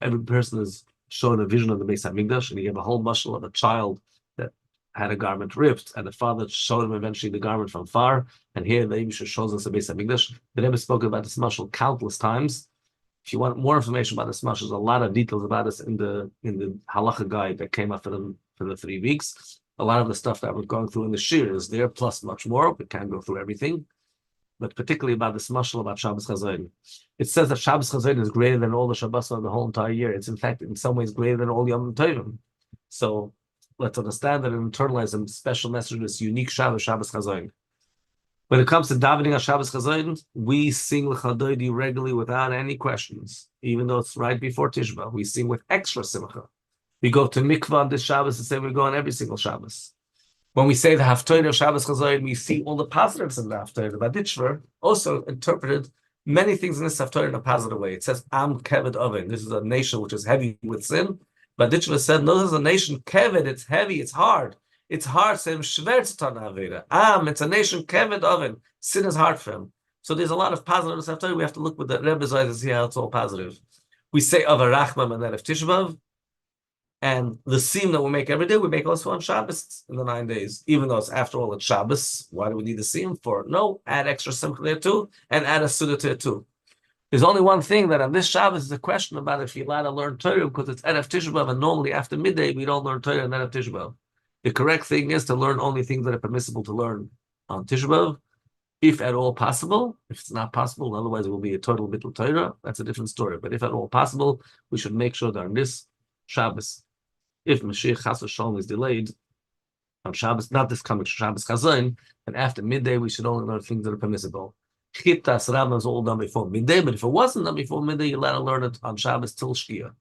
Speaker 1: every person is shown a vision of the Beis Hamikdash, and you have a whole mashal of a child that had a garment ripped, and the father showed him eventually the garment from far. And here the Yibusha shows us the Beis Hamikdash. The Rebbe spoke about this mashal countless times. If you want more information about this mashal, there's a lot of details about this in the halacha guide that came up for the 3 weeks. A lot of the stuff that we're going through in the shir is there, plus much more. We can't go through everything. But particularly about this mashal about Shabbos Chazon. It says that Shabbos Chazon is greater than all the Shabbos of the whole entire year. It's in fact, in some ways, greater than all Yom Tovim. So let's understand that and internalize some special message, this unique Shabbos Chazon. When it comes to davening on Shabbos Chazon, we sing L'Chadoidi regularly without any questions, even though it's right before Tisha B'Av. We sing with extra simcha. We go to Mikvah on this Shabbos and say we go on every single Shabbos. When we say the Haftorah of Shabbos Chazon, we see all the positives in the Haftorah. The Baditchver also interpreted many things in this Haftorah in a positive way. It says, Am Keved Oven. This is a nation which is heavy with sin. Baditchver said, no, this is a nation Keved, it's heavy, it's hard. It's hard, it's a nation Keved Oven. Sin is hard for him. So there's a lot of positives in this Haftorah. We have to look with the Rebbe's eyes and see how it's all positive. We say Avarachmam and then of Tisha B'Av. And the Siyum that we make every day, we make also on Shabbos in the 9 days. Even though it's after all it's Shabbos, why do we need the Siyum for? No, add extra simcha there too, and add a Seudat there too. There's only one thing that on this Shabbos is a question about if you're allowed to learn Torah, because it's Erev Tisha B'Av, and normally after midday we don't learn Torah on Erev Tisha B'Av. The correct thing is to learn only things that are permissible to learn on Tisha B'Av, if at all possible. If it's not possible, otherwise it will be a total bittul Torah. That's a different story. But if at all possible, we should make sure that on this Shabbos, if Mashiach Chas v'Shalom is delayed on Shabbos, not this coming Shabbos Chazon, and after midday we should only learn things that are permissible. Chitas Rambam is all done before midday, but if it wasn't done before midday, you're allowed to learn it on Shabbos till Shkia.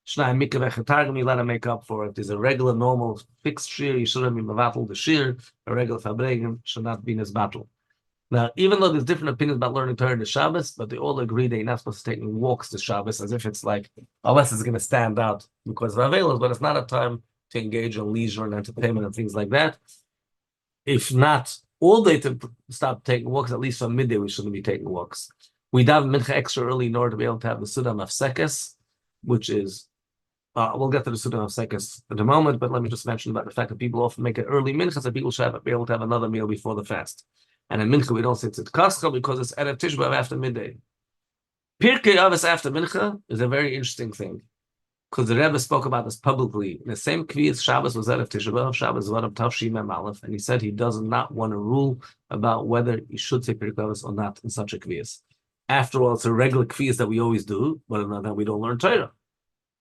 Speaker 1: Shnai Mikvah Targum, you're allowed to make up for it. There's a regular, normal, fixed shir, you shouldn't be mevatel the shir. A regular fabregim should not be in his battle. Now, even though there's different opinions about learning Torah in Shabbos, but they all agree that you're not supposed to take walks to Shabbos as if it's like, unless it's going to stand out because of availers, but it's not a time to engage in leisure and entertainment and things like that. if not all day to stop taking walks, at least from midday we shouldn't be taking walks. We daven mincha extra early in order to be able to have the Seudat Mafsekes, which is, we'll get to the Seudat Mafsekes in a moment, but let me just mention about the fact that people often make an early mincha, so people should be able to have another meal before the fast. And in mincha we don't say tzidkaska because it's Erev Tisha B'Av after midday. Pirkei Avos after mincha is a very interesting thing, because the Rebbe spoke about this publicly. In the same kviyas, Shabbos was Erev Tisha B'Av, Shabbos was of Tavshim Mem Aleph, and he said he does not want to rule about whether he should say Pirkei Avos or not in such a kviyas. After all, it's a regular kviyas that we always do, but not that we don't learn Torah.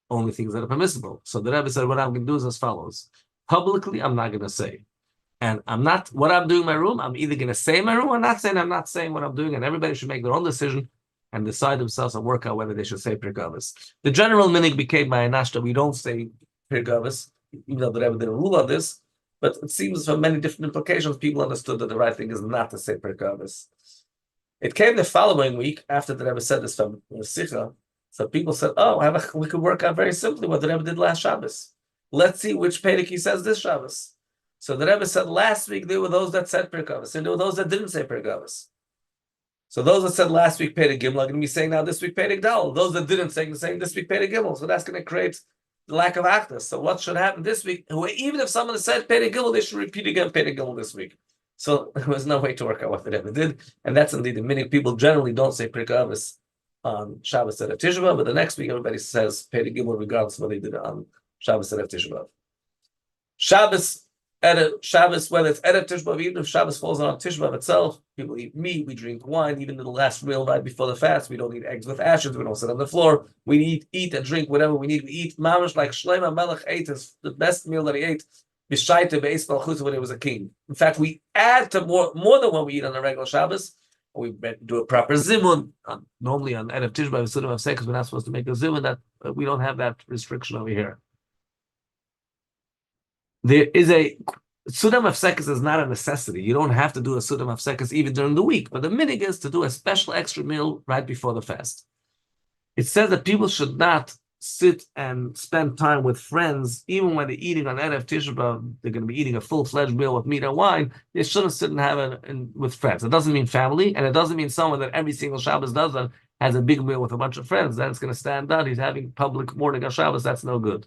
Speaker 1: Only things that are permissible. So the Rebbe said, what I'm going to do is as follows. Publicly, I'm not going to say. And I'm not, what I'm doing in my room, I'm either going to say in my room or not saying, I'm not saying what I'm doing, and everybody should make their own decision and decide themselves and work out whether they should say Pirkei Avos. The general minig became by Anash that we don't say Pirkei Avos, even though the Rebbe didn't rule on this, but it seems from many different implications, people understood that the right thing is not to say Pirkei Avos. It came the following week after the Rebbe said this from Sicha. So people said, "Oh, we could work out very simply what the Rebbe did last Shabbos. Let's see which Perek he says this Shabbos." So the Rebbe said last week there were those that said Pirkei Avos, and there were those that didn't say Pirkei Avos. So those that said last week Perek Gimel are going to be saying now this week Perek Dal. Those that didn't saying this week Perek Gimel. So that's going to create the lack of achdus. So what should happen this week? Even if someone said Perek Gimel, they should repeat again Perek Gimel this week. So there was no way to work out what the Rebbe did, and that's indeed the meaning. People generally don't say Pirkei Avos on Shabbos at Tisha B'Av, but the next week everybody says Perek Gimel regardless of what they did on Shabbos at Tisha B'Av. Shabbos, whether it's Erev Tisha B'Av, even if Shabbos falls on Tisha B'Av itself, people eat meat, we drink wine, even in the last meal right before the fast, we don't eat eggs with ashes, we don't sit on the floor, we eat and drink whatever we need. We eat mamash like Shlomo Melech ate his, the best meal that he ate, B'shaita Be'ez Malchus, when he was a king. In fact, we add to more than what we eat on a regular Shabbos. We do a proper zimun. Normally on Erev Tisha B'Av, Seudat of Sekos, we're not supposed to make a zimun. That we don't have that restriction over here. There is a Seudat of Sekos is not a necessity. You don't have to do a Seudat of Sekos even during the week. But the minig is to do a special extra meal right before the fast. It says that people should not sit and spend time with friends, even when they're eating on Erev Tisha B'Av, they're going to be eating a full-fledged meal with meat and wine. They shouldn't sit and have it with friends. It doesn't mean family, and it doesn't mean someone that every single Shabbos does that has a big meal with a bunch of friends. Then it's going to stand out. He's having public morning on Shabbos. That's no good.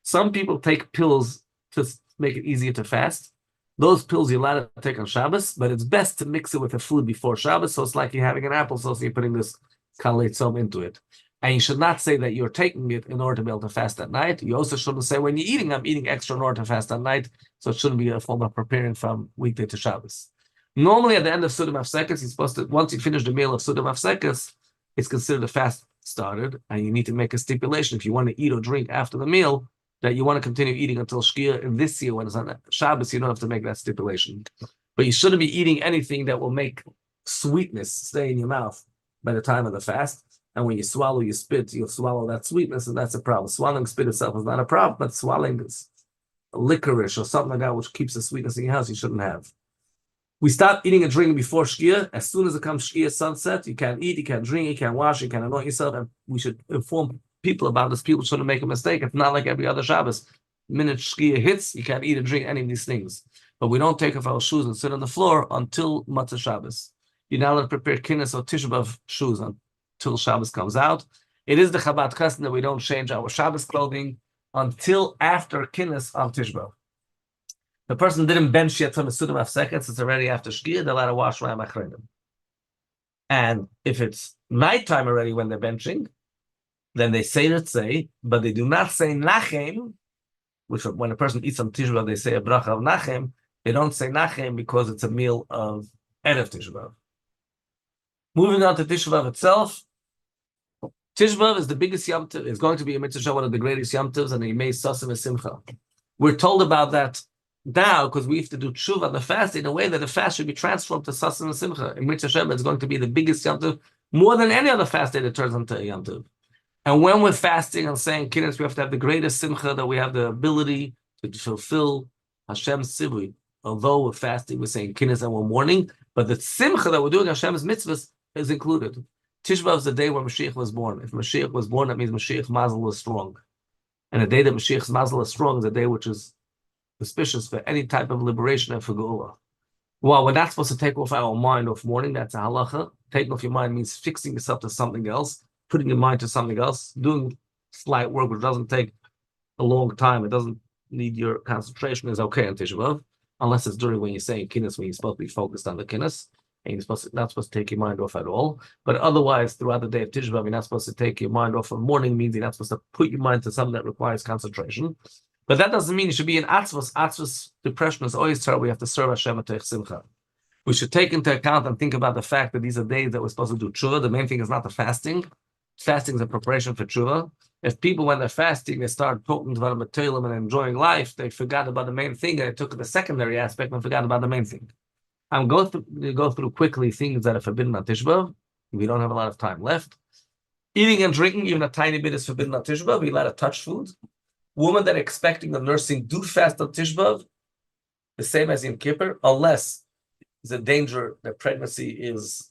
Speaker 1: Some people take pills to make it easier to fast. Those pills you're allowed to take on Shabbos, but it's best to mix it with the food before Shabbos, so it's like you're having an applesauce, you're putting this kaletzom into it. And you should not say that you're taking it in order to be able to fast at night. You also shouldn't say when you're eating, I'm eating extra in order to fast at night. So it shouldn't be a form of preparing from weekday to Shabbos. Normally at the end of Seudat Mafsekes, you're supposed to, once you finish the meal of Seudat Mafsekes, it's considered a fast started, and you need to make a stipulation if you want to eat or drink after the meal, that you want to continue eating until Shkia. In this year, when it's on Shabbos, you don't have to make that stipulation. But you shouldn't be eating anything that will make sweetness stay in your mouth by the time of the fast. And when you swallow your spit, you'll swallow that sweetness, and that's a problem. Swallowing spit itself is not a problem, but swallowing licorice or something like that, which keeps the sweetness in your house, you shouldn't have. We stop eating and drinking before Shkia. As soon as it comes Shkia sunset, you can't eat, you can't drink, you can't wash, you can't anoint yourself, and we should inform people about this. People shouldn't make a mistake. It's not like every other Shabbos. The minute Shkia hits, you can't eat or drink any of these things. But we don't take off our shoes and sit on the floor until Matzah Shabbos. You're not allowed to prepare kinnis or Tisha B'Av shoes until Shabbos comes out. It is the Chabad custom that we don't change our Shabbos clothing until after kinnis on Tisha B'Av. The person didn't bench yet from a Seudat Mafsekes, it's already after Shkia, they're allowed to wash around Achredim. And if it's nighttime already when they're benching, then they say Ritzei, but they do not say Nachem, which when a person eats on Tisha B'Av, they say a bracha of Nachem. They don't say Nachem because it's a meal of Erev Tisha B'Av. Moving on to Tisha B'Av itself, Tisha B'Av is the biggest Yom Tov. It's going to be a Mitzvah, one of the greatest Yom Tovs, and Yimei Sasim Simcha. We're told about that now because we have to do tshuva on the fast in a way that the fast should be transformed to Sasim and Simcha. In Mitzvah, it's going to be the biggest Yom Tov, more than any other fast day that turns into a Yom Tov. And when we're fasting and saying kiddush, we have to have the greatest simcha, that we have the ability to fulfill Hashem's tzivui. Although we're fasting, we're saying kiddush and we're mourning, but the simcha that we're doing Hashem's mitzvahs is included. Tisha B'Av is the day where Mashiach was born. If Mashiach was born, that means Mashiach Mazel was strong. And the day that Mashiach's Mazel is strong is a day which is auspicious for any type of liberation and for Geula. Well, we're not supposed to take off our mind off mourning. That's a halacha. Taking off your mind means fixing yourself to something else, putting your mind to something else, doing slight work which doesn't take a long time. It doesn't need your concentration. Is okay on Tisha B'Av, unless it's during when you're saying kinnis, when you're supposed to be focused on the kinnis, and you're not supposed to take your mind off at all. But otherwise, throughout the day of Tisha B'Av, you're not supposed to take your mind off. Mourning means you're not supposed to put your mind to something that requires concentration. But that doesn't mean you should be in atzvos. Atzvos depression is always terrible. We have to serve Hashem at simcha. We should take into account and think about the fact that these are days that we're supposed to do tshuva. The main thing is not the fasting. Fasting is a preparation for tshuva. If people, when they're fasting, they start talking about the Tailoring and enjoying life, they forgot about the main thing and they took the secondary aspect and forgot about the main thing. I'm going to go through quickly things that are forbidden on Tisha B'Av. We don't have a lot of time left. Eating and drinking, even a tiny bit, is forbidden on Tisha B'Av. We're allowed to touch food. Women that are expecting the nursing do fast on Tisha B'Av, the same as in Kippur, unless there's a danger that pregnancy is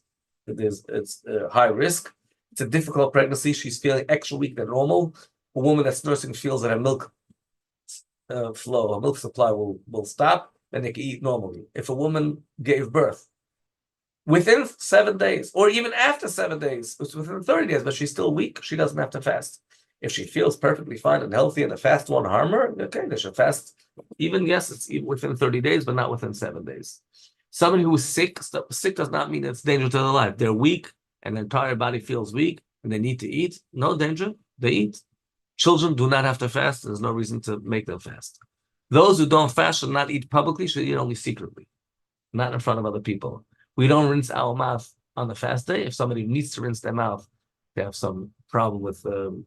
Speaker 1: high risk. It's a difficult pregnancy. She's feeling extra weak than normal. A woman that's nursing feels that her milk flow, her milk supply will stop, then they can eat normally. If a woman gave birth within 7 days, or even after 7 days, it's within 30 days, but she's still weak, she doesn't have to fast. If she feels perfectly fine and healthy and the fast won't harm her, okay, they should fast. Yes, it's even within 30 days, but not within 7 days. Somebody who is sick does not mean it's danger to their life. They're weak and their entire body feels weak and they need to eat. No danger, they eat. Children do not have to fast. There's no reason to make them fast. Those who don't fast should not eat publicly, should eat only secretly, not in front of other people. We don't rinse our mouth on the fast day. If somebody needs to rinse their mouth, they have some problem with the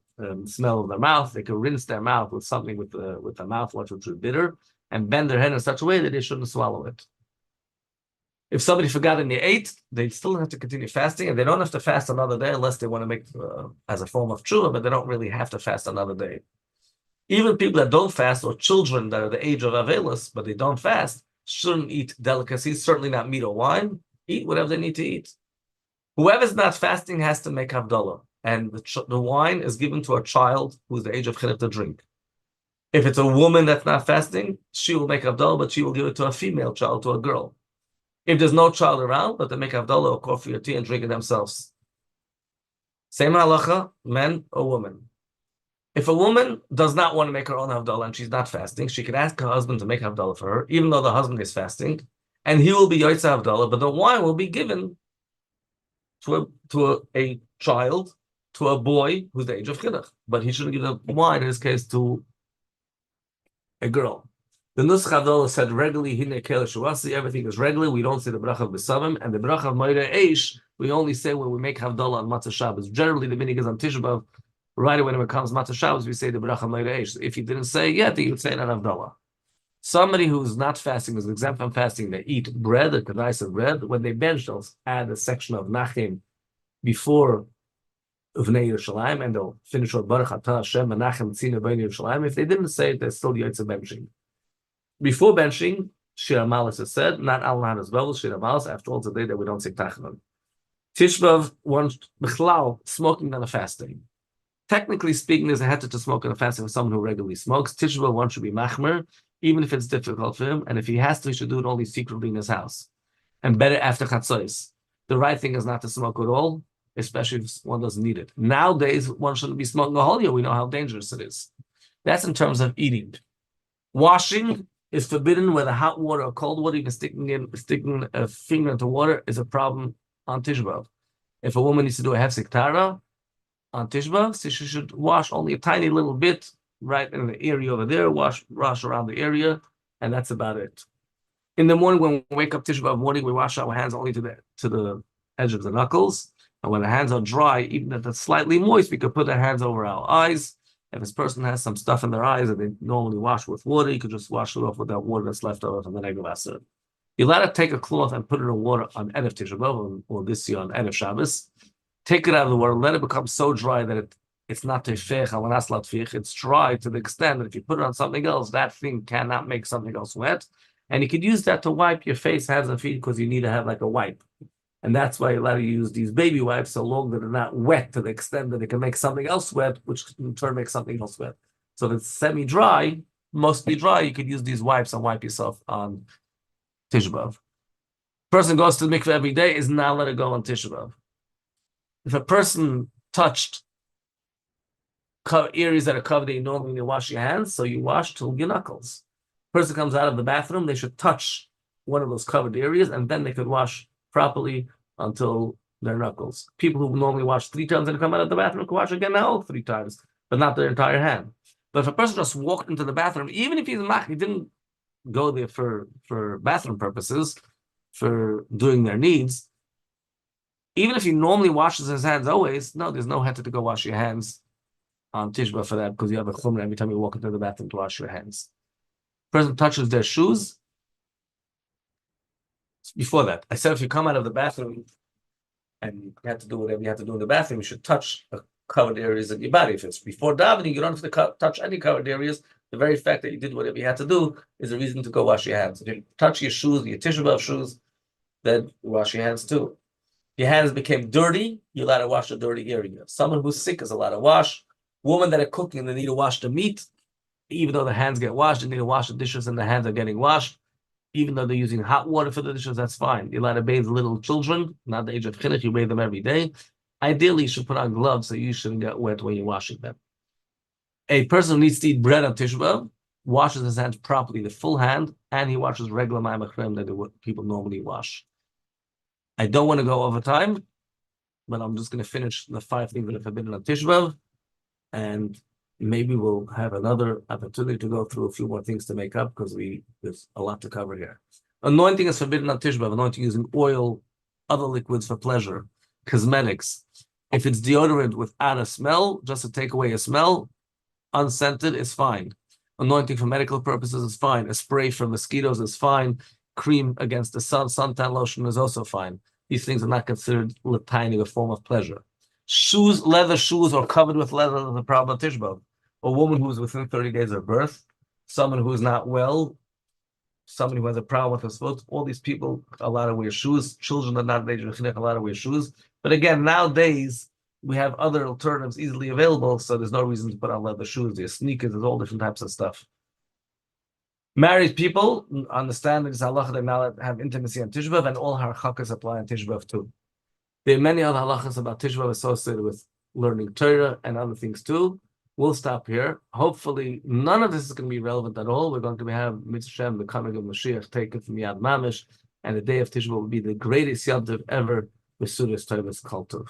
Speaker 1: smell of their mouth, they can rinse their mouth with something with the mouthwash which is bitter and bend their head in such a way that they shouldn't swallow it. If somebody forgot and they ate, they still have to continue fasting, and they don't have to fast another day unless they want to make as a form of tshuva, but they don't really have to fast another day. Even people that don't fast, or children that are the age of Avelis, but they don't fast, shouldn't eat delicacies, certainly not meat or wine. Eat whatever they need to eat. Whoever's not fasting has to make Havdalah, and the wine is given to a child who's the age of chinuch to drink. If it's a woman that's not fasting, she will make Havdalah, but she will give it to a female child, to a girl. If there's no child around, but they make Havdalah or coffee or tea and drink it themselves. Same halacha, men or women. If a woman does not want to make her own Havdalah and she's not fasting, she can ask her husband to make Havdalah for her, even though the husband is fasting, and he will be Yotzei Havdalah, but the wine will be given to a child, to a boy who's the age of chinuch. But he shouldn't give the wine, in this case, to a girl. The Nusach Havdalah said regularly, everything is regular. We don't say the bracha of B'Samim, and the bracha of Moirei Eish, we only say when we make Havdalah on Matzah Shabbos. Generally, the minhag is on Tisha B'Av. Right away when it comes Matzah Shabbos, we say the bracha of Moirei Eish. If you didn't say it yet, then you would say it on Havdalah. Somebody who's not fasting, is exempt from fasting, they eat bread, a kadais of bread. When they bench, they'll add a section of Nachem before Uvnei Yerushalayim, and they'll finish with Baruch Atah Hashem Menachem Tzina B'nei Yerushalayim. If they didn't say it, they're still Yotzei benching. Before benching, Shir Amalis is said, not Al Nahanas Bevels, Shir Amalis. After all, it's a day that we don't say Tachanun. Tisha B'Av wants B'chlal, smoking on a fasting. Technically speaking, there's a heter to smoke on a fasting for someone who regularly smokes. Tisha B'Av one should be machmer, even if it's difficult for him, and if he has to, he should do it only secretly in his house. And better after Chatzos. The right thing is not to smoke at all, especially if one doesn't need it. Nowadays, one shouldn't be smoking a whole year. We know how dangerous it is. That's in terms of eating. Washing is forbidden, whether hot water or cold water. Even sticking a finger into water is a problem on Tisha B'Av. If a woman needs to do a hefsek tara on Tisha B'Av, so she should wash only a tiny little bit right in the area over there, wash around the area, and that's about it. In the morning, when we wake up Tisha B'Av morning, we wash our hands only to the edge of the knuckles. And when the hands are dry, even if it's slightly moist, we could put our hands over our eyes. If this person has some stuff in their eyes that they normally wash with water, you could just wash it off with that water that's left over from the negative acid. You're allowed to take a cloth and put it in water on Erev Tisha B'Av, or this year on Erev Shabbos. Take it out of the water, let it become so dry that it's not tefech, alanas latfich. It's dry to the extent that if you put it on something else, that thing cannot make something else wet. And you could use that to wipe your face, hands, and feet because you need to have like a wipe. And that's why you're allowed to use these baby wipes so long that they're not wet to the extent that they can make something else wet, which in turn makes something else wet. So if it's semi-dry, mostly dry, you could use these wipes and wipe yourself on Tisha B'Av. Person goes to the mikveh every day is not let it go on Tisha B'Av. If a person touched areas that are covered, you normally you wash your hands, so you wash till your knuckles. Person comes out of the bathroom, they should touch one of those covered areas, and then they could wash properly until their knuckles. People who normally wash 3 times and come out of the bathroom can wash again now 3 times, but not their entire hand. But if a person just walked into the bathroom, even if he didn't go there for bathroom purposes, for doing their needs, even if he normally washes his hands always, no, there's no heter to go wash your hands on Tisha B'Av for that, because you have a chumrah every time you walk into the bathroom to wash your hands. Person touches their shoes. Before that, I said if you come out of the bathroom and you have to do whatever you have to do in the bathroom, you should touch the covered areas of your body. If it's before davening, you don't have to touch any covered areas. The very fact that you did whatever you had to do is a reason to go wash your hands. If you touch your shoes, your Tisha B'Av shoes, then wash your hands too. If your hands became dirty, you're allowed to wash the dirty area. Someone who's sick is allowed to wash. Women that are cooking, they need to wash the meat. Even though the hands get washed, they need to wash the dishes and the hands are getting washed. Even though they're using hot water for the dishes, that's fine. You're allowed to bathe little children, not the age of chinuch, you bathe them every day. Ideally, you should put on gloves so you shouldn't get wet when you're washing them. A person who needs to eat bread on Tisha B'Av washes his hands properly, the full hand, and he washes regular mayim achrem that people normally wash. I don't want to go over time, but I'm just going to finish the 5 things that are forbidden on Tisha B'Av, and maybe we'll have another opportunity to go through a few more things to make up, because there's a lot to cover here. Anointing is forbidden on Tisha B'Av. Anointing using oil, other liquids for pleasure, cosmetics. If it's deodorant without a smell, just to take away a smell, unscented is fine. Anointing for medical purposes is fine. A spray for mosquitoes is fine. Cream against the sun, suntan lotion is also fine. These things are not considered lataining, a form of pleasure. Shoes, leather shoes, or covered with leather is a problem on Tisha B'Av. A woman who's within 30 days of birth, someone who's not well, someone who has a problem with his foot, all these people are allowed to wear shoes. Children are not allowed to wear shoes. But again, nowadays, we have other alternatives easily available, so there's no reason to put on leather shoes. There's sneakers, there's all different types of stuff. Married people understand that it's halacha they're not have intimacy on Tisha B'Av, and all halachos apply on Tisha B'Av too. There are many other halachos about Tisha B'Av associated with learning Torah and other things too. We'll stop here. Hopefully, none of this is going to be relevant at all. We're going to have Mitzvah, the coming of Mashiach, taken from Yad Mamish, and the day of Tisha B'Av will be the greatest Yom Tov ever with Seudat Torah's Kol Tov.